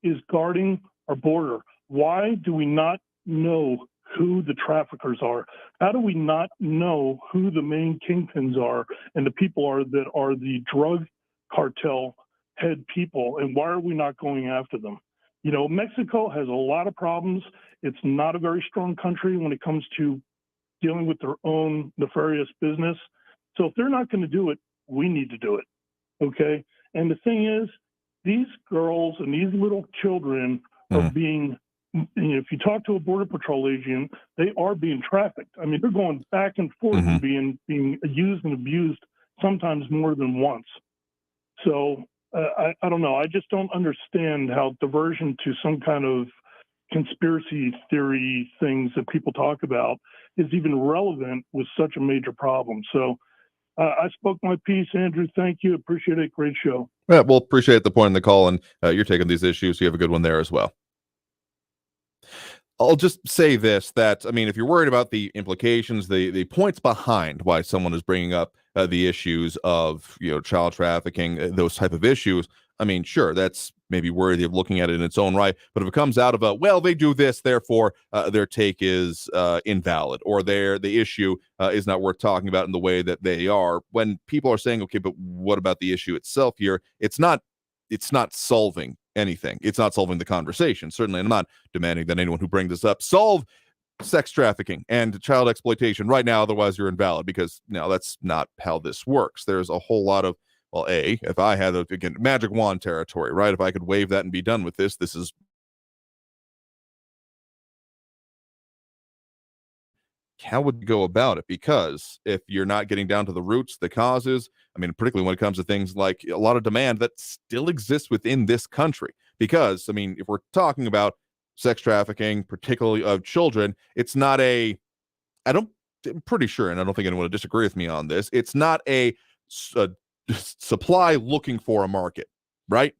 is guarding our border. Why do we not know who the traffickers are? How do we not know who the main kingpins are and the people that are the drug cartel head people? And why are we not going after them? Mexico has a lot of problems. It's not a very strong country when it comes to dealing with their own nefarious business. So if they're not going to do it, we need to do it. Okay. And the thing is, these girls and these little children are being, if you talk to a Border Patrol agent, they are being trafficked. I mean, they're going back and forth and being used and abused sometimes more than once. So I don't know. I just don't understand how diversion to some kind of conspiracy theory things that people talk about is even relevant with such a major problem. So I spoke my piece, Andrew. Thank you. Appreciate it. Great show. Yeah, well, appreciate the point in the call, and you're taking these issues. You have a good one there as well. I'll just say this, that, I mean, if you're worried about the implications, the points behind why someone is bringing up the issues of, child trafficking, those type of issues, I mean, sure, that's maybe worthy of looking at it in its own right. But if it comes out of they do this, therefore their take is invalid, or the issue is not worth talking about in the way that they are, when people are saying, okay, but what about the issue itself here? It's not solving anything. It's not solving the conversation. Certainly, I'm not demanding that anyone who brings this up solve sex trafficking and child exploitation right now, otherwise you're invalid, because that's not how this works. There's a whole lot of, well, if I had again magic wand territory, right? If I could wave that and be done with this is how would you go about it? Because if you're not getting down to the roots, the causes, I mean, particularly when it comes to things like a lot of demand that still exists within this country. Because, I mean, if we're talking about sex trafficking, particularly of children, it's not I'm pretty sure, and I don't think anyone would disagree with me on this, it's not a supply looking for a market, right?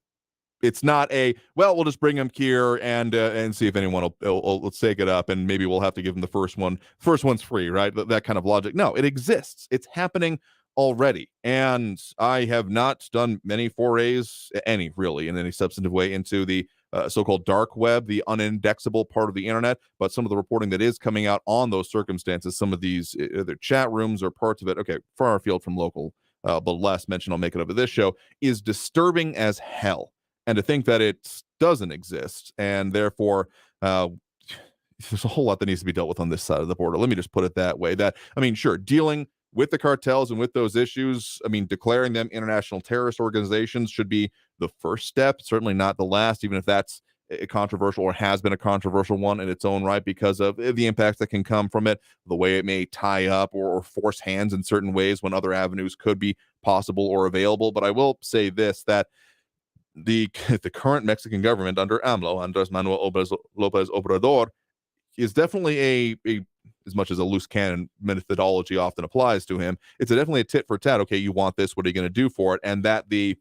It's not we'll just bring them here and see if anyone will let's take it up, and maybe we'll have to give them the first one. First one's free, right? That kind of logic. No, it exists. It's happening already. And I have not done many forays, really, in any substantive way into the so-called dark web, the unindexable part of the internet. But some of the reporting that is coming out on those circumstances, some of these either chat rooms or parts of it, okay, far afield from local, but last mention I'll make it over this show, is disturbing as hell. And to think that it doesn't exist, and therefore there's a whole lot that needs to be dealt with on this side of the border. Let me just put it that way. That, I mean, sure, dealing with the cartels and with those issues, I mean, declaring them international terrorist organizations should be the first step, certainly not the last, even if that's a controversial or has been a controversial one in its own right, because of the impacts that can come from it, the way it may tie up or force hands in certain ways when other avenues could be possible or available. But I will say this, that the current Mexican government under AMLO, Andres Manuel Lopez Obrador, is definitely a as much as a loose cannon methodology often applies to him, it's definitely a tit for tat. Okay, you want this, what are you going to do for it? And that the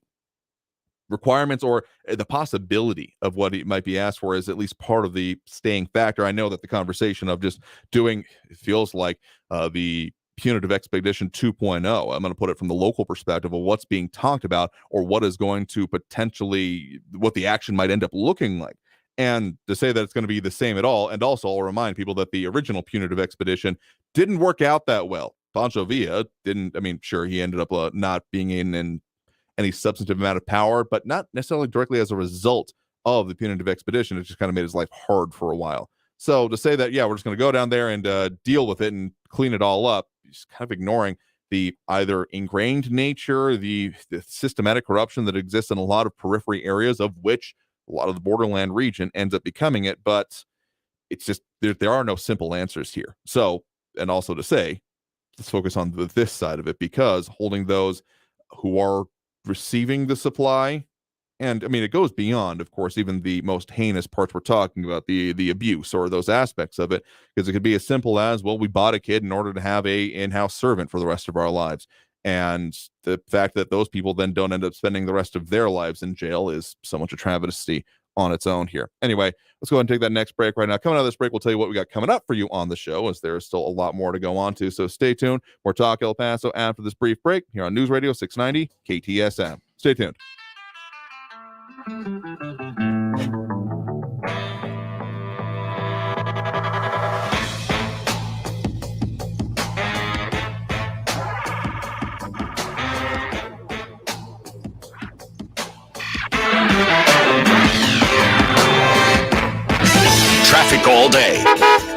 requirements or the possibility of what it might be asked for is at least part of the staying factor. I know that the conversation of just doing, it feels like the punitive expedition 2.0, I'm going to put it from the local perspective of what's being talked about, or what is going to potentially, what the action might end up looking like. And to say that it's going to be the same at all. And also I'll remind people that the original punitive expedition didn't work out that well. Pancho Villa didn't, I mean, sure, he ended up not being in any substantive amount of power, but not necessarily directly as a result of the punitive expedition. It just kind of made his life hard for a while. So to say that, yeah, we're just going to go down there and deal with it and clean it all up, just kind of ignoring the either ingrained nature, the systematic corruption that exists in a lot of periphery areas, of which a lot of the Borderland region ends up becoming it. But it's just, there are no simple answers here. So, and also to say, let's focus on this side of it, because holding those who are receiving the supply, and I mean, it goes beyond, of course, even the most heinous parts we're talking about, the abuse or those aspects of it, because it could be as simple as, well, we bought a kid in order to have a in-house servant for the rest of our lives. And the fact that those people then don't end up spending the rest of their lives in jail is so much a travesty on its own here. Anyway, let's go ahead and take that next break right now. Coming out of this break, we'll tell you what we got coming up for you on the show, as there is still a lot more to go on to. So stay tuned. More Talk El Paso after this brief break here on News Radio 690 KTSM. Stay tuned. Traffic all day.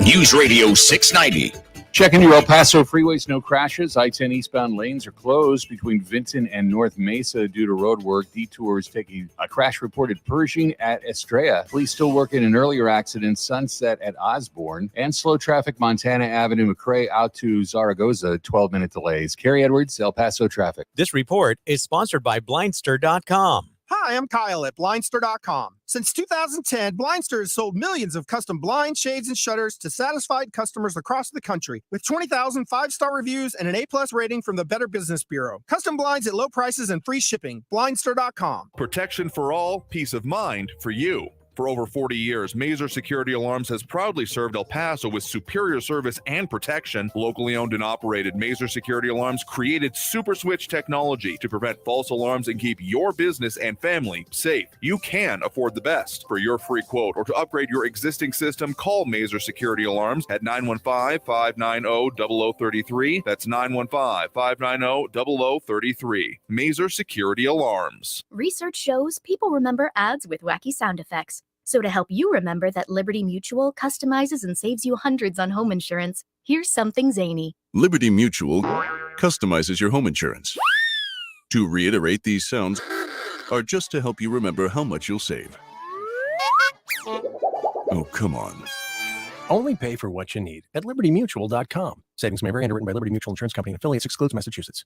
News Radio 690 Checking your El Paso freeways, no crashes. I-10 eastbound lanes are closed between Vinton and North Mesa due to road work. Detours taking a crash reported Pershing at Estrella. Police still working an earlier accident, Sunset at Osborne. And slow traffic, Montana Avenue, McRae out to Zaragoza, 12-minute delays. Kerry Edwards, El Paso traffic. This report is sponsored by Blindster.com. Hi, I'm Kyle at Blindster.com. Since 2010, Blindster has sold millions of custom blinds, shades, and shutters to satisfied customers across the country with 20,000 five-star reviews and an A-plus rating from the Better Business Bureau. Custom blinds at low prices and free shipping. Blindster.com. Protection for all, peace of mind for you. For over 40 years, Mazer Security Alarms has proudly served El Paso with superior service and protection. Locally owned and operated, Mazer Security Alarms created Super Switch technology to prevent false alarms and keep your business and family safe. You can afford the best. For your free quote or to upgrade your existing system, call Mazer Security Alarms at 915-590-0033. That's 915-590-0033. Mazer Security Alarms. Research shows people remember ads with wacky sound effects. So to help you remember that Liberty Mutual customizes and saves you hundreds on home insurance, here's something zany. Liberty Mutual customizes your home insurance. To reiterate, these sounds are just to help you remember how much you'll save. Oh, come on. Only pay for what you need at libertymutual.com. Savings may vary. Underwritten by Liberty Mutual Insurance Company and affiliates. Excludes Massachusetts.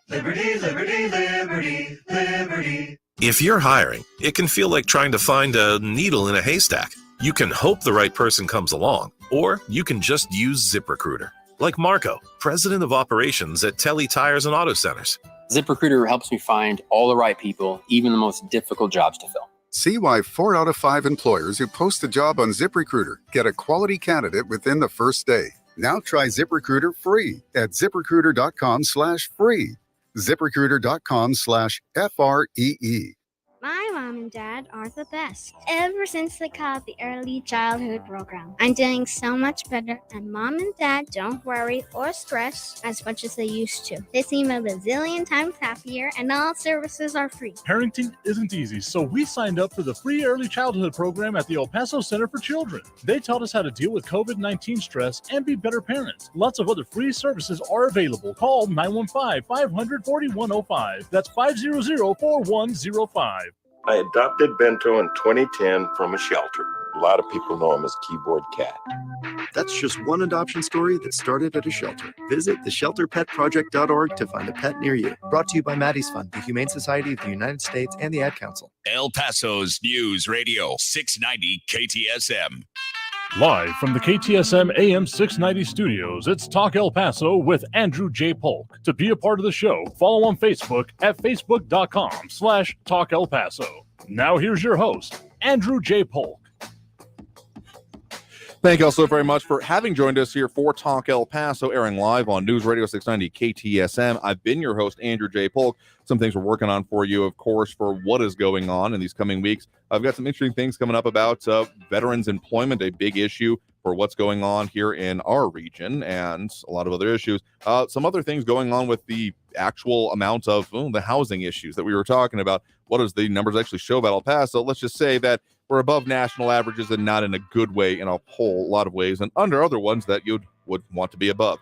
Liberty, liberty, liberty, liberty. If you're hiring, it can feel like trying to find a needle in a haystack. You can hope the right person comes along, or you can just use ZipRecruiter. Like Marco, president of operations at Telly Tires and Auto Centers. ZipRecruiter helps me find all the right people, even the most difficult jobs to fill. See why 4 out of 5 employers who post a job on ZipRecruiter get a quality candidate within the first day. Now try ZipRecruiter free at ZipRecruiter.com/free. ZipRecruiter.com/FREE. My mom and dad are the best. Ever since they called the early childhood program, I'm doing so much better, and mom and dad don't worry or stress as much as they used to. They seem a bazillion times happier, and all services are free. Parenting isn't easy, so we signed up for the free early childhood program at the El Paso Center for Children. They taught us how to deal with COVID-19 stress and be better parents. Lots of other free services are available. Call 915-500-4105. That's 500-4105. I adopted Bento in 2010 from a shelter. A lot of people know him as Keyboard Cat. That's just one adoption story that started at a shelter. Visit theshelterpetproject.org to find a pet near you. Brought to you by Maddie's Fund, the Humane Society of the United States, and the Ad Council. El Paso's News Radio 690 KTSM. Live from the KTSM AM 690 studios, it's Talk El Paso with Andrew J. Polk. To be a part of the show, follow on Facebook at facebook.com/Talk El Paso. Now here's your host, Andrew J. Polk. Thank you all so very much for having joined us here for Talk El Paso, airing live on News Radio 690 KTSM. I've been your host, Andrew J. Polk. Some things we're working on for you, of course, for what is going on in these coming weeks. I've got some interesting things coming up about veterans employment, a big issue for what's going on here in our region, and a lot of other issues. Some other things going on with the actual amount of the housing issues that we were talking about. What does the numbers actually show about El Paso? Let's just say that we're above national averages, and not in a good way in a whole lot of ways, and under other ones that you would want to be above.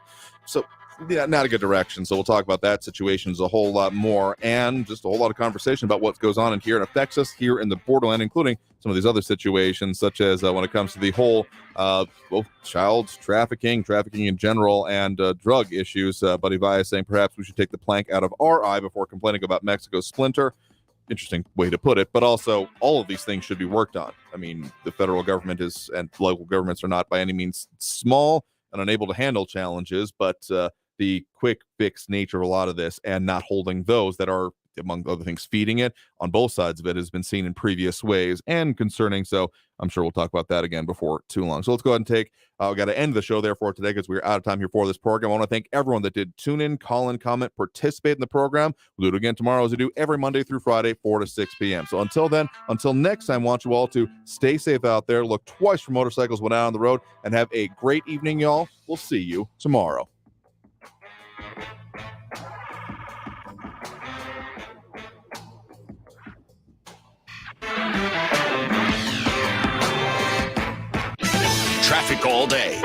So yeah, not a good direction. So we'll talk about that situation a whole lot more, and just a whole lot of conversation about what goes on in here and affects us here in the Borderland, including some of these other situations, such as when it comes to the whole child trafficking in general, and drug issues. Buddy Vaya saying perhaps we should take the plank out of our eye before complaining about Mexico's splinter. Interesting way to put it, but also all of these things should be worked on. I mean, the federal government and local governments are not by any means small and unable to handle challenges, but the quick fix nature of a lot of this, and not holding those that are, among other things, feeding it on both sides of it, has been seen in previous ways and concerning. So I'm sure we'll talk about that again before too long. So let's go ahead and we got to end the show therefore today, because we're out of time here for this program. I want to thank everyone that did tune in, call in, comment, participate in the program. We'll do it again tomorrow, as we do every Monday through Friday, 4 to 6 p.m. So until then, until next time, I want you all to stay safe out there, look twice for motorcycles when out on the road, and have a great evening, y'all. We'll see you tomorrow. Traffic all day.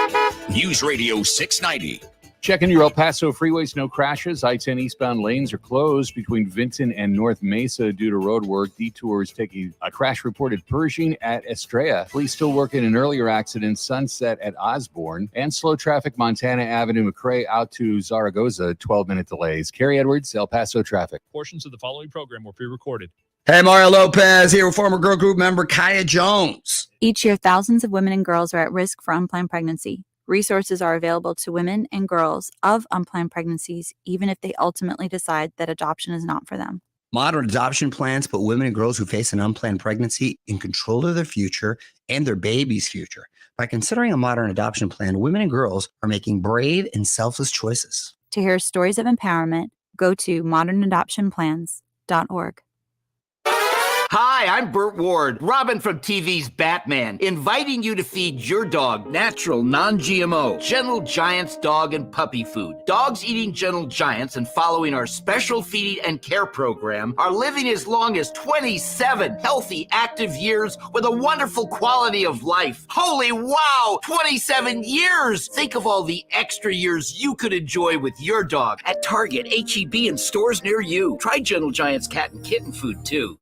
News Radio 690. Checking your El Paso freeways, no crashes. I-10 eastbound lanes are closed between Vinton and North Mesa due to road work. Detours taking a crash reported Pershing at Estrella. Police still working an earlier accident, Sunset at Osborne. And slow traffic, Montana Avenue, McRae out to Zaragoza, 12-minute delays. Kerry Edwards, El Paso traffic. Portions of the following program were pre-recorded. Hey, Mario Lopez here with former girl group member Kaya Jones. Each year, thousands of women and girls are at risk for unplanned pregnancy. Resources are available to women and girls of unplanned pregnancies, even if they ultimately decide that adoption is not for them. Modern adoption plans put women and girls who face an unplanned pregnancy in control of their future and their baby's future. By considering a modern adoption plan, women and girls are making brave and selfless choices. To hear stories of empowerment, go to modernadoptionplans.org. Hi, I'm Burt Ward, Robin from TV's Batman, inviting you to feed your dog natural, non-GMO, Gentle Giants dog and puppy food. Dogs eating Gentle Giants and following our special feeding and care program are living as long as 27 healthy, active years with a wonderful quality of life. Holy wow, 27 years! Think of all the extra years you could enjoy with your dog at Target, H-E-B, and stores near you. Try Gentle Giants cat and kitten food, too.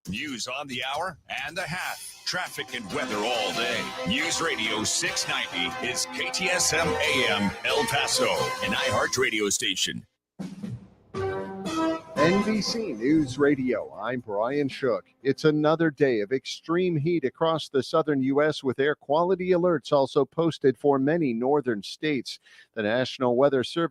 News on the hour and a half. Traffic and weather all day. News Radio 690 is KTSM AM El Paso, an iHeart radio station. NBC News Radio, I'm Brian Shook. It's another day of extreme heat across the southern U.S. with air quality alerts also posted for many northern states. The National Weather Service